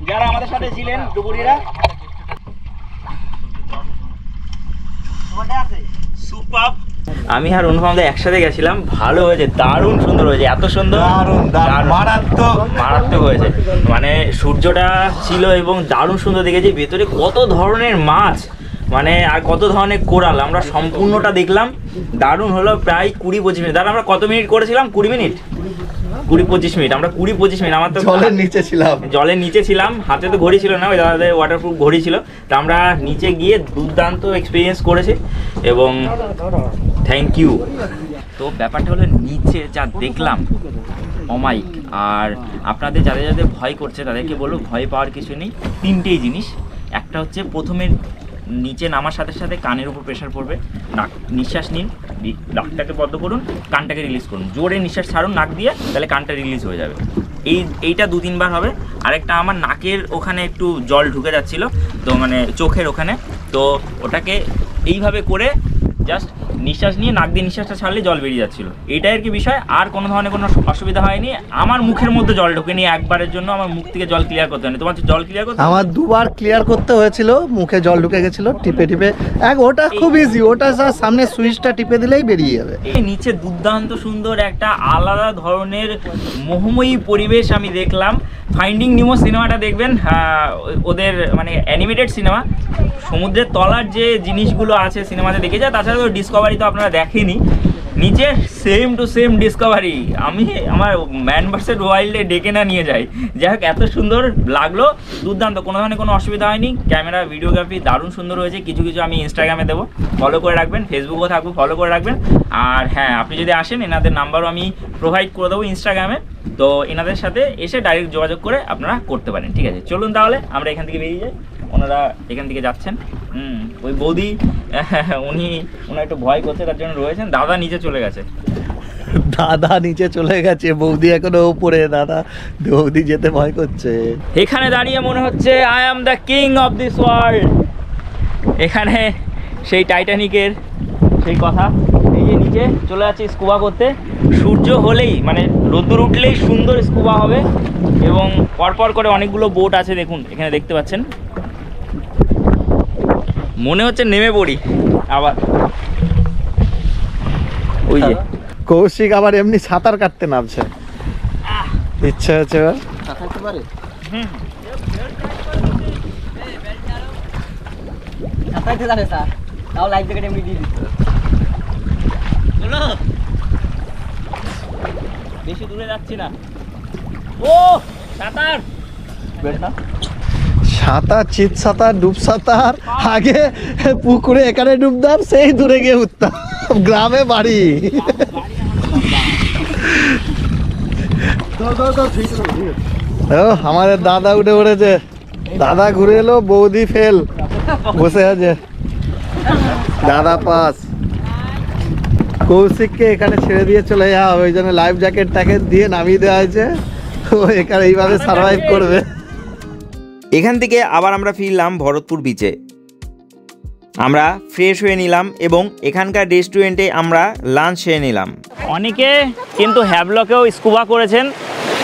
যারা আমাদের সাথে ছিলেন ডুবুরিরা। সুপার। আমি আর অনুপমদা একসাথে গেছিলাম, ভালো হয়েছে, দারুণ সুন্দর হয়েছে, এত সুন্দর, মারাত্মক মারাত্মক হয়েছে। মানে সূর্যটা ছিল এবং দারুণ সুন্দর দেখেছি, ভেতরে কত ধরনের মাছ, মানে আর কত ধরনের কোরাল, আমরা সম্পূর্ণটা দেখলাম, দারুণ হলো। প্রায় 20-25 মিনিট, দাদা আমরা কত মিনিট করেছিলাম? 20 মিনিট, 20-25 মিনিট, আমরা 20-25 মিনিট। আমার তো জলের নিচে ছিলাম, জলের নিচে ছিলাম, হাতে তো ঘড়ি ছিল না, ওই দাদাদের ওয়াটারপ্রুফ ঘড়ি ছিল। তা আমরা নিচে গিয়ে দুর্দান্ত এক্সপিরিয়েন্স করেছি এবং থ্যাংক ইউ। তো ব্যাপারটা হলো নিচে যা দেখলাম অমাইক, আর আপনাদের যাদের যাদের ভয় করছে তাদেরকে বলবো ভয় পাওয়ার কিছু নেই। তিনটেই জিনিস, একটা হচ্ছে প্রথমে নিচে নামার সাথে সাথে কানের উপর প্রেশার পড়বে, নাক নিঃশ্বাস নিন, নাকটাকে বন্ধ করুন, কানটাকে রিলিজ করুন, জোরে নিঃশ্বাস ছাড়ুন নাক দিয়ে, তাহলে কানটা রিলিজ হয়ে যাবে। এইটা 2-3 বার হবে। আরেকটা আমার নাকের ওখানে একটু জল ঢুকে যাচ্ছিলো, তো মানে চোখের ওখানে, তো ওটাকে এইভাবে করে জাস্ট নিঃশ্বাস নিয়ে নাক দিয়ে নিঃশ্বাসটা ছাড়লে জল বেরিয়ে যাচ্ছিলো, এইটাই আর কি বিষয়। আর কোনো ধরনের কোনো অসুবিধা হয়নি। আমার মুখের মধ্যে জল ঢোকেনি, একবারের জন্য আমার মুখ থেকে জল ক্লিয়ার করতে হয়নি। তোমার জল ক্লিয়ার করতে? আমার 2 বার ক্লিয়ার করতে হয়েছিল, মুখে জল ঢুকে গেছিল টিপে টিপে। ওটা খুব ইজি, ওটা সামনে সুইচটা টিপে দিলেই বেরিয়ে যাবে। এই নিচে দুর্দান্ত সুন্দর একটা আলাদা ধরনের মোহময়ী পরিবেশ আমি দেখলাম। ফাইন্ডিং নিমো সিনেমাটা দেখবেন, ওদের মানে অ্যানিমেটেড সিনেমা, সমুদ্রের তলার যে জিনিসগুলো আছে সিনেমাতে দেখে যায়, তাছাড়া তো ডিসকভারি তো আপনারা দেখেনি। নিচে সেম টু সেম ডিসকভারি, আমি আমার ম্যান ভার্সেস ওয়াইল্ডে ডেকে না নিয়ে যাই। যাই হোক, এত সুন্দর লাগলো, দুর্দান্ত, কোনো ধরনের কোনো অসুবিধা হয়নি। ক্যামেরা ভিডিওগ্রাফি দারুণ সুন্দর হয়েছে। কিছু কিছু আমি ইনস্টাগ্রামে দেবো, ফলো করে রাখবেন, ফেসবুকেও থাকবো, ফলো করে রাখবেন। আর হ্যাঁ, আপনি যদি আসেন এনাদের নাম্বারও আমি প্রোভাইড করে দেবো ইনস্টাগ্রামে, তো এনাদের সাথে এসে ডাইরেক্ট যোগাযোগ করে আপনারা করতে পারেন। ঠিক আছে, চলুন তাহলে আমরা এখান থেকে বেরিয়ে যাই। ওনারা এখান থেকে যাচ্ছেন, ওই বৌদি ওনার একটু ভয় করছে, তার জন্য রয়েছেন। দাদা নিচে চলে গেছে, দাদা নিচে চলে গেছে, বৌদি এখনো উপরে, বৌদি যেতে ভয় করছে। এখানে দাঁড়িয়ে মনে হচ্ছে I am the king of this world. এখানে সেই টাইটানিকের সেই কথা। এই যে নিচে চলে যাচ্ছে স্কুবা করতে, সূর্য হলেই মানে রোদ্দুর উঠলেই সুন্দর স্কুবা হবে, এবং পরপর করে অনেকগুলো বোট আছে, দেখুন এখানে দেখতে পাচ্ছেন। মনে হচ্ছে নেমে পড়ি আবার। ওই যে কৌশিক আবার এমনি সাঁতার কাটতে নামছে, ইচ্ছা হচ্ছে এবার কাটাতে পারে। কাটাইতে জানে স্যার, তাও লাইফ জ্যাকেট এমনি দিয়ে দিচ্ছে। বলো, বেশি দূরে যাচ্ছি না। ও সাঁতার, সাঁতার, চিত সাঁতার, ডুব সাঁতার, আগে পুকুরে এখানে ডুবতাম, সেই দূরে গিয়ে উঠতাম, গ্রামে বাড়ি। আমাদের দাদা উঠে পড়েছে, দাদা ঘুরে এলো, বৌদি ফেল, বসে আছে, দাদা পাস। কৌশিককে এখানে ছেড়ে দিয়ে চলে যাওয়া, ওই জন্য লাইফ জ্যাকেটটাকে দিয়ে নামিয়ে দেওয়া হয়েছে, ও এখানে এইভাবে সার্ভাইভ করবে। এখান থেকে আবার আমরা ফিরলাম ভরতপুর বিচে। আমরা ফ্রেশ হয়ে নিলাম এবং এখানকার রেস্টুরেন্টে আমরা লাঞ্চ সেরে নিলাম। অনেকে কিন্তু হ্যাভলকেও স্কুবা করেছেন,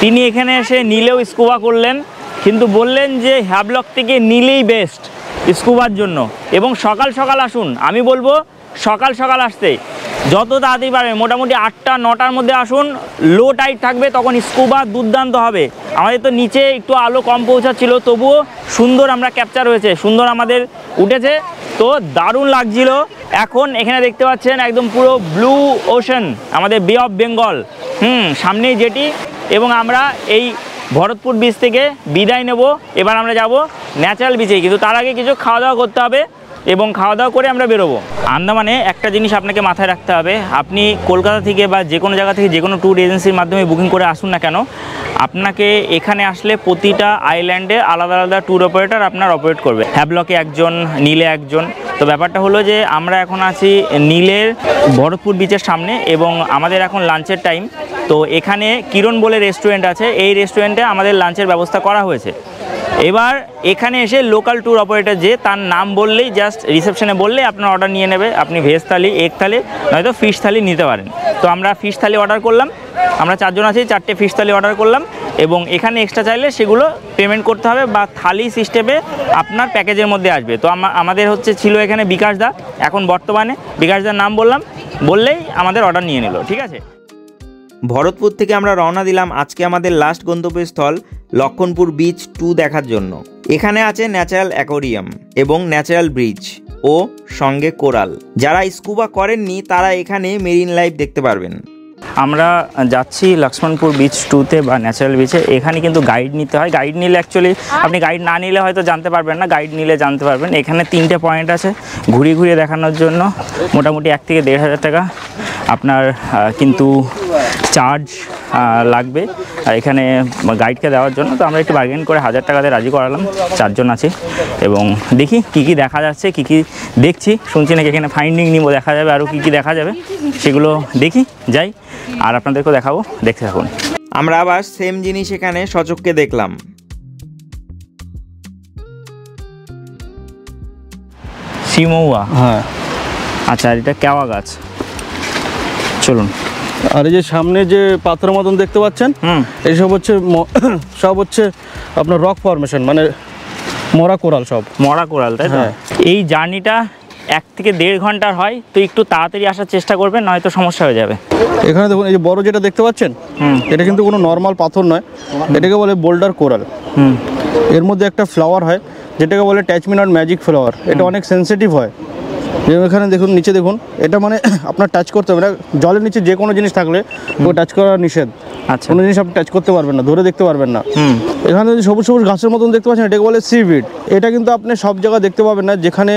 তিনি এখানে এসে নীলেও স্কুবা করলেন, কিন্তু বললেন যে হ্যাভলক থেকে নীলেই বেস্ট স্কুবার জন্য। এবং সকাল সকাল আসুন, আমি বলবো সকাল সকাল আসতে, যত তাড়াতাড়ি পারবেন, মোটামুটি 8টা-9টার মধ্যে আসুন, লো টাইড থাকবে, তখন স্কুবা দুর্দান্ত হবে। আমাদের তো নিচে একটু আলো কম পৌঁছাচ্ছিল, তবুও সুন্দর আমরা ক্যাপচার হয়েছে, সুন্দর আমাদের উঠেছে, তো দারুণ লাগছিল। এখন এখানে দেখতে পাচ্ছেন একদম পুরো ব্লু ওশান, আমাদের বে অফ বেঙ্গল, সামনেই যেটি। এবং আমরা এই ভরতপুর বিচ থেকে বিদায় নেব, এবার আমরা যাব ন্যাচারাল বিচে, কিন্তু তার আগে কিছু খাওয়া দাওয়া করতে হবে এবং খাওয়া দাওয়া করে আমরা বেরোবো। আন্দামানে একটা জিনিস আপনাকে মাথায় রাখতে হবে, আপনি কলকাতা থেকে বা যে কোনো জায়গা থেকে যে কোনো ট্যুর এজেন্সির মাধ্যমে বুকিং করে আসুন না কেন, আপনাকে এখানে আসলে প্রতিটা আইল্যান্ডে আলাদা আলাদা ট্যুর অপারেটর আপনার অপারেট করবে। হ্যাভলকে একজন, নীলে একজন। তো ব্যাপারটা হলো যে আমরা এখন আছি নীলের ভরতপুর বিচের সামনে এবং আমাদের এখন লাঞ্চের টাইম। তো এখানে কিরণ বলে রেস্টুরেন্ট আছে, এই রেস্টুরেন্টে আমাদের লাঞ্চের ব্যবস্থা করা হয়েছে। এবার এখানে এসে লোকাল ট্যুর অপারেটর যে তার নাম বললেই, জাস্ট রিসেপশনে বললেই আপনার অর্ডার নিয়ে নেবে। আপনি ভেজ থালি, এগ থালি, নয়তো ফিশ থালি নিতে পারেন। তো আমরা ফিশ থালি অর্ডার করলাম, আমরা 4 জন আছি, 4টে ফিশ থালি অর্ডার করলাম এবং এখানে এক্সট্রা চাইলে সেগুলো পেমেন্ট করতে হবে বা থালি সিস্টেমে আপনার প্যাকেজের মধ্যে আসবে। তো আমাদের ছিল এখানে বিকাশ দা, এখন বর্তমানে বিকাশ দার নাম বললেই আমাদের অর্ডার নিয়ে নিল। ঠিক আছে, ভরতপুর থেকে আমরা রওনা দিলাম আজকে আমাদের লাস্ট গন্তব্যস্থল লক্ষণপুর বিচ 2 দেখার জন্য। এখানে আছে ন্যাচারাল অ্যাকোরিয়াম এবং ন্যাচারাল ব্রিজ ও সঙ্গে কোরাল। যারা স্কুবা করেননি তারা এখানে মেরিন লাইফ দেখতে পারবেন। আমরা যাচ্ছি লক্ষ্মণপুর বিচ 2তে বা ন্যাচারাল বিচে। এখানে কিন্তু গাইড নিতে হয়। গাইড নিলে অ্যাকচুয়ালি আপনি গাইড না নিলে হয়তো জানতে পারবেন না, গাইড নিলে জানতে পারবেন। এখানে 3টে পয়েন্ট আছে ঘুরিয়ে ঘুরিয়ে দেখানোর জন্য, মোটামুটি 1 থেকে 1,500 টাকা আপনার কিন্তু চার্জ লাগবে এখানে গাইডকে দেওয়ার জন্য। তো আমরা একটু বার্গেন করে 1000 টাকাতে রাজি করালাম, 4 জন আছি এবং দেখি কি কি দেখা যাচ্ছে, কি কি দেখছি। শুনছি নাকি এখানে ফাইন্ডিং নিমো দেখা যাবে, আরও কি কি দেখা যাবে সেগুলো দেখি, যাই আর আপনাদেরকেও দেখাবো, দেখতে থাকুন। আমরা আবার সেম জিনিস এখানে সচক্ষে দেখলাম। শিমৌয়া, হ্যাঁ আচ্ছা, আর এটা কেওয়া গাছ। চলুন। আর এই যে সামনে যে পাথরের মতন দেখতে পাচ্ছেন, এইসব হচ্ছে সব হচ্ছে আপনার রক ফরমেশন, মানে মরা কোরাল, সব মরা কোরাল, তাই তো? এই জার্নিটা 1 থেকে 1.5 ঘন্টার হয়, তো একটু তাড়াতাড়ি আসার চেষ্টা করবেন, নয়তো সমস্যা হয়ে যাবে। এখানে দেখুন এই যে বড় যেটা দেখতে পাচ্ছেন, এটা কিন্তু কোনো নর্মাল পাথর নয়, এটাকে বলে বোল্ডার কোরাল। এর মধ্যে একটা ফ্লাওয়ার হয় যেটাকে বলে ট্যাচমি নট ম্যাজিক ফ্লাওয়ার। এটা অনেক সেন্সিটিভ হয়। এখানে দেখুন, নিচে দেখুন, এটা মানে আপনার টাচ করতে হবে না। জলের নিচে যে কোনো জিনিস থাকলে ওকে টাচ করা নিষেধ। আচ্ছা, কোনো জিনিস আপনি টাচ করতে পারবেন না, ধরে দেখতে পারবেন না। এখানে যে সবুজ সবুজ ঘাসের মতন দেখতে পাচ্ছেন, এটাকে বলে সিভিড। এটা কিন্তু আপনি সব জায়গায় দেখতে পাবেন না, যেখানে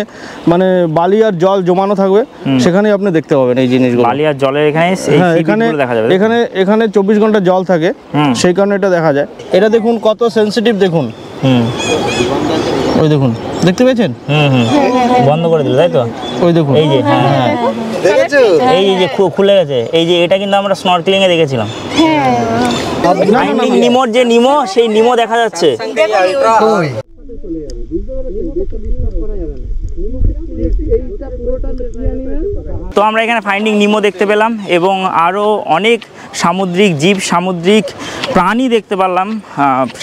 মানে বালি আর জল জমানো থাকবে সেখানেই আপনি দেখতে পাবেন এই জিনিসগুলো। বালি আর জলের এখানে দেখা যাবে। এখানে 24 ঘন্টা জল থাকে, সেই কারণে এটা দেখা যায়। এটা দেখুন কত সেন্সিটিভ, দেখুন। ওই দেখুন, দেখতে পেয়েছেন? বন্ধ করে দিল, তাই তো? ওই দেখুন, এই যে এই যে খুলে গেছে। এই যে এটা কিন্তু আমরা স্নরকেলিং এ দেখেছিলাম। ফাইন্ডিং নিমোর যে নিমো, সেই নিমো দেখা যাচ্ছে। তো আমরা এখানে ফাইন্ডিং নিমো দেখতে পেলাম এবং আরও অনেক সামুদ্রিক জীব, সামুদ্রিক প্রাণী দেখতে পারলাম।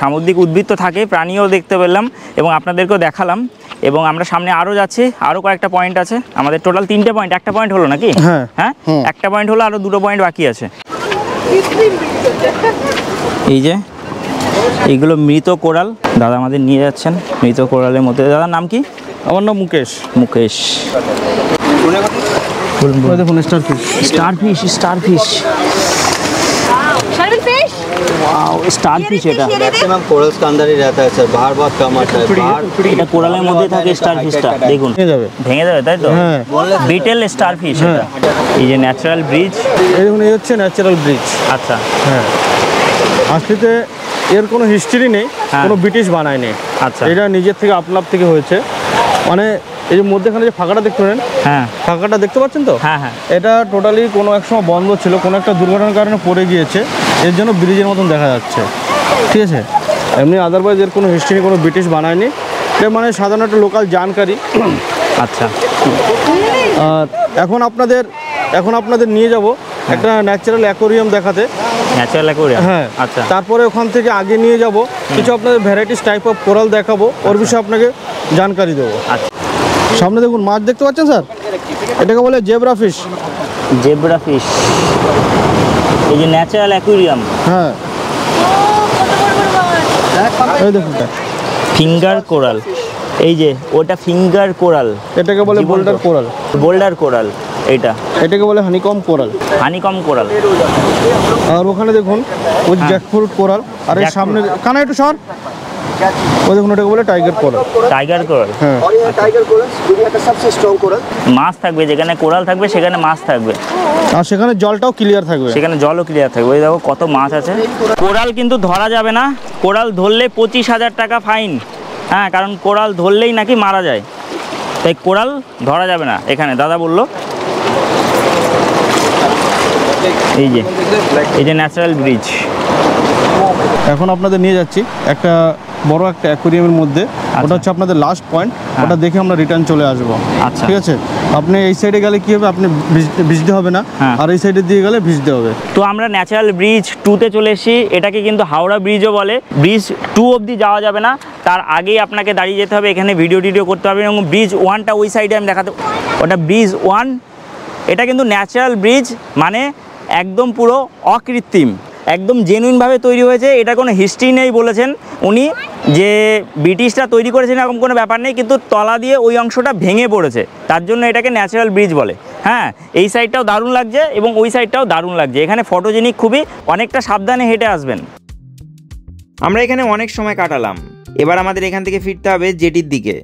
সামুদ্রিক উদ্ভিদ তো থাকে, প্রাণীও দেখতে পেলাম এবং আপনাদেরকেও দেখালাম। এবং আমরা সামনে আরও যাচ্ছি, আরও কয়েকটা পয়েন্ট আছে আমাদের। টোটাল 3টে পয়েন্ট, একটা পয়েন্ট হলো নাকি? হ্যাঁ, একটা পয়েন্ট হলো, আরও 2টো পয়েন্ট বাকি আছে। এই যে এইগুলো মৃত কোরাল, দাদা আমাদের নিয়ে যাচ্ছেন মৃত কোরালের মধ্যে। দাদার নাম কি? আমার নাম মুকেশ। মুকেশ। দেখুন starfish, starfish, starfish, wow, starfish এটা मैक्सिमम कोरल्स के अंदर ही रहता है सर, बाहर बहुत कम आता है। बाहर এটা কোরালের মধ্যে থাকে স্টারফিশটা, দেখুন ভেঙে যাবে, তাই তো? বিটেল স্টারফিশ এটা। এই যে ন্যাচারাল ব্রিজ, এই দেখুন, এই হচ্ছে ন্যাচারাল ব্রিজ। আচ্ছা, হ্যাঁ, আসলে এর কোনো হিস্ট্রি নেই, কোনো ব্রিটিশ বানায়নি। আচ্ছা, এটা নিজের থেকে আপনার থেকে হয়েছে। মানে এই যে মধ্যেখানে যে ফাঁকাটা দেখতে পারেন, হ্যাঁ, ফাঁকাটা দেখতে পাচ্ছেন তো? হ্যাঁ হ্যাঁ। এটা টোটালি কোনো এক সময় বন্ধ ছিল, কোনো একটা দুর্ঘটনার কারণে পড়ে গিয়েছে, এর জন্য ব্রিজের মতন দেখা যাচ্ছে। ঠিক আছে, এমনি আদারওয়াইজ এর কোনো হিস্ট্রি, কোনো ব্রিটিশ বানায়নি। এটা মানে সাধারণ একটা লোকাল জানকারি। আচ্ছা, আর এখন আপনাদের নিয়ে যাব একটা ন্যাচারাল অ্যাকোরিয়াম দেখাতে। ন্যাচারাল অ্যাকোরিয়াম, হ্যাঁ। আচ্ছা, তারপরে ওখান থেকে আগে নিয়ে যাব, কিছু আপনাদের ভ্যারাইটিস টাইপ অফ কোরাল দেখাবো, ওর বিষয়ে আপনাকে জানকারি দেবো। আচ্ছা, সামনে দেখুন মাছ দেখতে পাচ্ছেন স্যার, এটাকে বলে জেব্রা ফিশ। জেব্রা ফিশ, এই যে ন্যাচারাল অ্যাকোরিয়াম। হ্যাঁ, এই দেখুন ফিঙ্গার কোরাল, এই যে ওটা ফিঙ্গার কোরাল, এটাকে বলে বোল্ডার কোরাল। বোল্ডার কোরাল, এটাকে বলে হানিকম কোরাল। Honeycomb coral. আর ওখানে দেখুন ওই জ্যাকফ্রুট কোরাল। আর এর সামনে কানা একটু সর, ওই দেখুন ওটাকে বলে টাইগার কোরাল। Tiger coral. হ্যাঁ, और ये टाइगर कोरल दुनिया का सबसे स्ट्रॉन्ग कोरल। মাছ থাকবে, যেখানে কোরাল থাকবে সেখানে মাছ থাকবে, আর সেখানে জলটাও ক্লিয়ার থাকবে। সেখানে জলও ক্লিয়ার থাকবে। ওই দেখো কত মাছ আছে। কোরাল কিন্তু ধরা যাবে না, কোরাল ধরলে 25,000 টাকা ফাইন। হ্যাঁ, কারণ কোরাল ধরলেই নাকি মারা যায়, তাই কোরাল ধরা যাবে না এখানে, দাদা বললো। এই যে ন্যাচারাল ব্রিজ। এখন আপনাদের নিয়ে যাচ্ছি একটা বড় একটা অ্যাকোয়ারিয়ামের মধ্যে, ওটা হচ্ছে আপনাদের লাস্ট পয়েন্ট। ওটা দেখে আমরা রিটার্ন চলে আসবো। আচ্ছা, ঠিক আছে, আপনি এই সাইডে গেলে কি হবে, আপনি ভিজতে হবে না, আর এই সাইডে দিয়ে গেলে ভিজতে হবে। তো আমরা ন্যাচারাল ব্রিজ 2তে চলে এসেছি। এটাকে কিন্তু হাওড়া ব্রিজও বলে। ব্রিজ 2 অবধি যাওয়া যাবে না, তার আগেই আপনাকে দাঁড়িয়ে যেতে হবে, এখানে ভিডিও করতে হবে। এবং ব্রিজ 1টা ওই সাইডে আমি দেখাতে, ওটা ব্রিজ 1। এটা কিন্তু ন্যাচারাল ব্রিজ, মানে একদম পুরো অকৃত্রিম, একদম জেনুইনভাবে তৈরি হয়েছে। এটা কোনো হিস্ট্রি নেই বলেছেন উনি, যে ব্রিটিশরা তৈরি করেছেন এরকম কোনো ব্যাপার নেই, কিন্তু তলা দিয়ে ওই অংশটা ভেঙে পড়েছে, তার জন্য এটাকে ন্যাচারাল ব্রিজ বলে। হ্যাঁ, এই সাইডটাও দারুণ লাগছে এবং ওই সাইডটাও দারুণ লাগছে। এখানে ফটোজেনিক খুবই, অনেকটা সাবধানে হেঁটে আসবেন। আমরা এখানে অনেক সময় কাটালাম, এবার আমাদের এখান থেকে ফিরতে হবে জেটির দিকে।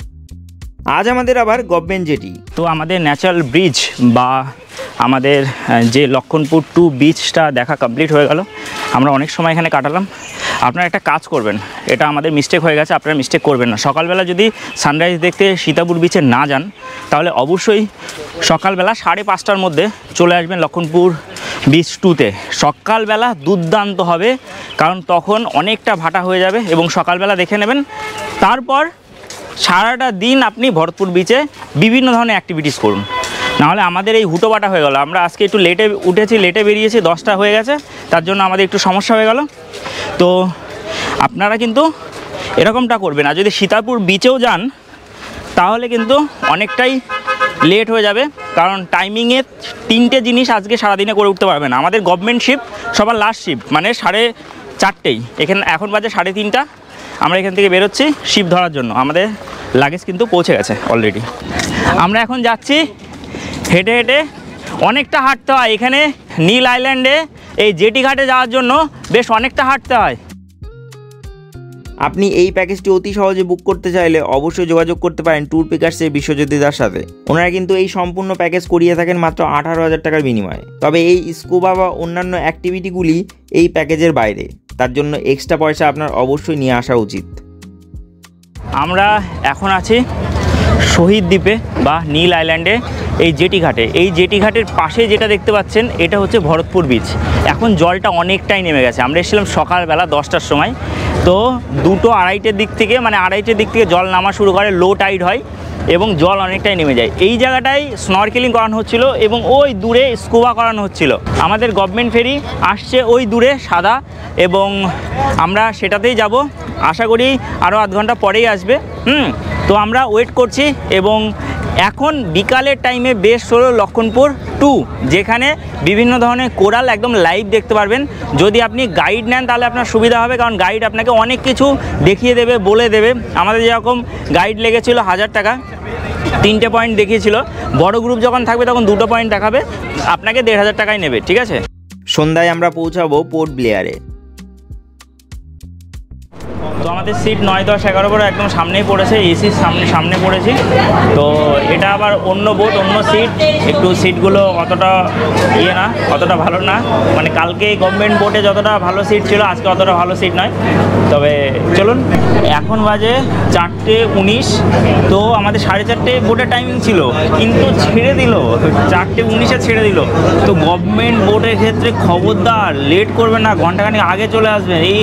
আজ আমাদের আবার গভর্নমেন্ট জেটি। তো আমাদের ন্যাচারাল ব্রিজ বা আমাদের যে লক্ষণপুর 2 বিচটা দেখা কমপ্লিট হয়ে গেল। আমরা অনেক সময় এখানে কাটালাম। আপনারা একটা কাজ করবেন, এটা আমাদের মিস্টেক হয়ে গেছে, আপনারা মিস্টেক করবেন না। সকালবেলা যদি সানরাইজ দেখতে সীতাপুর বিচে না যান, তাহলে অবশ্যই সকালবেলা 5:30টার মধ্যে চলে আসবেন লক্ষণপুর বিচ 2তে। সকালবেলা দুর্দান্ত হবে, কারণ তখন অনেকটা ভাটা হয়ে যাবে এবং সকালবেলা দেখে নেবেন। তারপর সারাটা দিন আপনি ভরতপুর বিচে বিভিন্ন ধরনের অ্যাক্টিভিটিস করুন। নাহলে আমাদের এই হুটোপাটা হয়ে গেল। আমরা আজকে একটু লেটে উঠেছি, লেটে বেরিয়েছি, 10টা হয়ে গেছে, তার জন্য আমাদের একটু সমস্যা হয়ে গেল। তো আপনারা কিন্তু এরকমটা করবেন। আর যদি সীতাপুর বিচেও যান তাহলে কিন্তু অনেকটাই লেট হয়ে যাবে, কারণ টাইমিংয়ে 3টে জিনিস আজকে সারাদিনে করে উঠতে পারবে না। আমাদের গভর্নমেন্ট শিফট সবার লাস্ট শিফট, মানে 4:30। এখন বাজে 3:30। আমরা এখান থেকে বেরোচ্ছি শিপ ধরার জন্য। আমাদের লাগেজ কিন্তু পৌঁছে গেছে অলরেডি। আমরা এখন যাচ্ছি হেঁটে হেঁটে, অনেকটা হাঁটতে হয় এখানে নীল আইল্যান্ডে। এই জেটি ঘাটে যাওয়ার জন্য বেশ অনেকটা হাঁটতে হয়। আপনি এই প্যাকেজটি অতি সহজে বুক করতে চাইলে অবশ্যই যোগাযোগ করতে পারেন ট্যুর পিকার্সের বিশ্বজ্যোতিদার সাথে। ওনারা কিন্তু এই সম্পূর্ণ প্যাকেজ করিয়ে থাকেন মাত্র 18,000 টাকার বিনিময়ে। তবে এই স্কুবা বা অন্যান্য অ্যাক্টিভিটিগুলি এই প্যাকেজের বাইরে, তার জন্য এক্সট্রা পয়সা আপনার অবশ্যই নিয়ে আসা উচিত। আমরা এখন আছি শহীদ দ্বীপে বা নীল আইল্যান্ডে, এই জেটি ঘাটে। এই জেটি ঘাটের পাশে যেটা দেখতে পাচ্ছেন এটা হচ্ছে ভরতপুর বিচ। এখন জলটা অনেকটাই নেমে গেছে। আমরা এসেছিলাম সকালবেলা 10টার সময়, তো 2-2:30 দিক থেকে, মানে 2:30 দিক থেকে জল নামা শুরু করে, লো টাইড হয় এবং জল অনেকটাই নেমে যায়। এই জায়গাটায় স্নরকেলিং করানো হচ্ছিল এবং ওই দূরে স্কুবা করানো হচ্ছিল। আমাদের গভর্নমেন্ট ফেরি আসছে ওই দূরে সাদা, এবং আমরা সেটাতেই যাব। আশা করি আরও আধ ঘন্টা পরেই আসবে। তো আমরা ওয়েট করছি। এবং এখন বিকালের টাইমে বেশ হলো লক্ষণপুর 2, যেখানে বিভিন্ন ধরনের কোরাল একদম লাইভ দেখতে পারবেন। যদি আপনি গাইড নেন তাহলে আপনার সুবিধা হবে, কারণ গাইড আপনাকে অনেক কিছু দেখিয়ে দেবে, বলে দেবে। আমাদের যেরকম গাইড লেগেছিল 1000 টাকা, 3টে পয়েন্ট দেখিয়েছিল। বড় গ্রুপ যখন থাকবে তখন 2টো পয়েন্ট দেখাবে, আপনাকে 1500 টাকায় নেবে। ঠিক আছে। সন্ধ্যায় আমরা পৌঁছাবো পোর্ট ব্লেয়ারে। তো আমাদের সিট 9, 10, 11 করে একদম সামনেই পড়েছে, এসির সামনে পড়েছি। তো এটা আবার অন্য বোট, অন্য সিট, একটু সিটগুলো অতটা না, অতটা ভালো না। মানে কালকে গভর্নমেন্ট বোটে যতটা ভালো সিট ছিল আজকে অতটা ভালো সিট নয়। তবে চলুন, এখন বাজে 4:19। তো আমাদের 4:30 বোটের টাইমিং ছিল, কিন্তু ছেড়ে দিল 4:19-এ ছেড়ে দিল। তো গভর্নমেন্ট বোটের ক্ষেত্রে খবরদার লেট করবেন না, ঘন্টাখানেক আগে চলে আসবেন। এই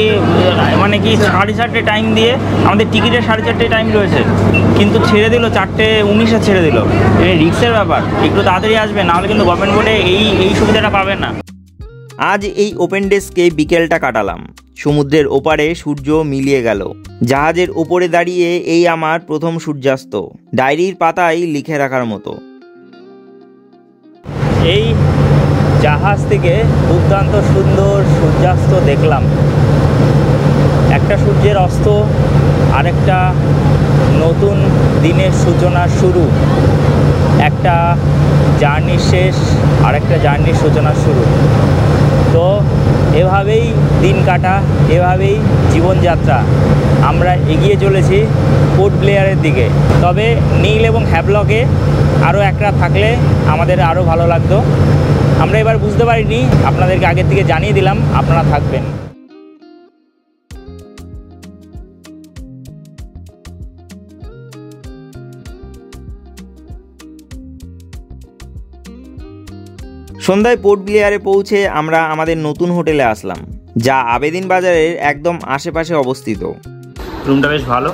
মানে কি 4:30 টাইম দিয়ে, আমাদের টিকিটের 4:30 টাইম রয়েছে, কিন্তু ছেড়ে দিল 4:19-এ ছেড়ে দিল। এই রিক্সের ব্যাপার, একটু তাড়াতাড়ি আসবে, নাহলে কিন্তু গভর্নমেন্ট বোর্ডে এই সুবিধাটা পাবেন না। আজ এই ওপেন ডেস্কে বিকেলটা কাটালাম। সমুদ্রের ওপারে সূর্য মিলিয়ে গেল। জাহাজের ওপরে দাঁড়িয়ে এই আমার প্রথম সূর্যাস্ত, ডায়েরির পাতায় লিখে রাখার মতো। এই জাহাজ থেকে দুর্দান্ত সুন্দর সূর্যাস্ত দেখলাম। একটা সূর্যের অস্ত, আরেকটা নতুন দিনের সূচনা শুরু। একটা জার্নির শেষ আর একটা জার্নির সূচনা শুরু। তো এভাবেই দিন কাটা, এভাবেই জীবনযাত্রা, আমরা এগিয়ে চলেছি পোর্ট ব্লেয়ারের দিকে। তবে নীল এবং হ্যাভলকে আরও এক রাত থাকলে আমাদের আরও ভালো লাগতো। আমরা এবার বুঝতে পারিনি, আপনাদেরকে আগের থেকে জানিয়ে দিলাম আপনারা থাকবেন। সন্ধ্যায় পোর্ট ব্লেয়ারে পৌঁছে আমরা আমাদের নতুন হোটেলে আসলাম, যা আবেদিন বাজারের একদম আশেপাশে অবস্থিত। রুমটা বেশ ভালো,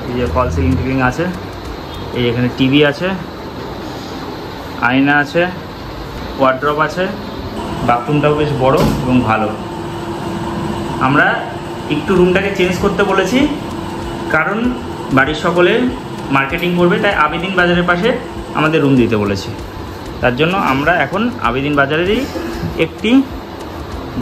এই যে ফল সিলিং টিলিং আছে, এই এখানে টিভি আছে, আয়না আছে, ওয়ার্ড্রপ আছে, বাথরুমটাও বেশ বড় এবং ভালো। আমরা একটু রুমটাকে চেঞ্জ করতে বলেছি, কারণ বাড়ির সকলে মার্কেটিং করবে, তাই আবেদিন বাজারের পাশে আমাদের রুম দিতে বলেছি। তার জন্য আমরা এখন আবেদিন বাজারেরই একটি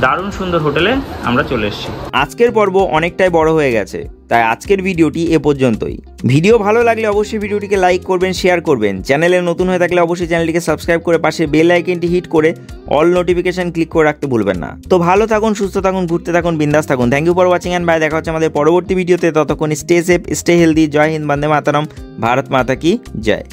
দারুণ সুন্দর হোটেলে আমরা চলে এসেছি। আজকের পর্ব অনেকটাই বড় হয়ে গেছে, তাই আজকের ভিডিওটি এ পর্যন্তই। ভিডিও ভালো লাগলে অবশ্যই ভিডিওটিকে লাইক করবেন, শেয়ার করবেন। চ্যানেলে নতুন হয়ে থাকলে অবশ্যই চ্যানেলটিকে সাবস্ক্রাইব করে পাশে বেল আইকনটি হিট করে অল নোটিফিকেশন ক্লিক করে রাখতে ভুলবেন না। তো ভালো থাকুন, সুস্থ থাকুন, ঘুরতে থাকুন, বিন্দাস থাকুন। Thank you for watching and bye. দেখা হচ্ছে আমাদের পরবর্তী ভিডিওতে। ততক্ষণ স্টে সেফ, স্টে হেলদি। জয় হিন্দ, বন্দে মাতরম, ভারত মাতা কি জয়।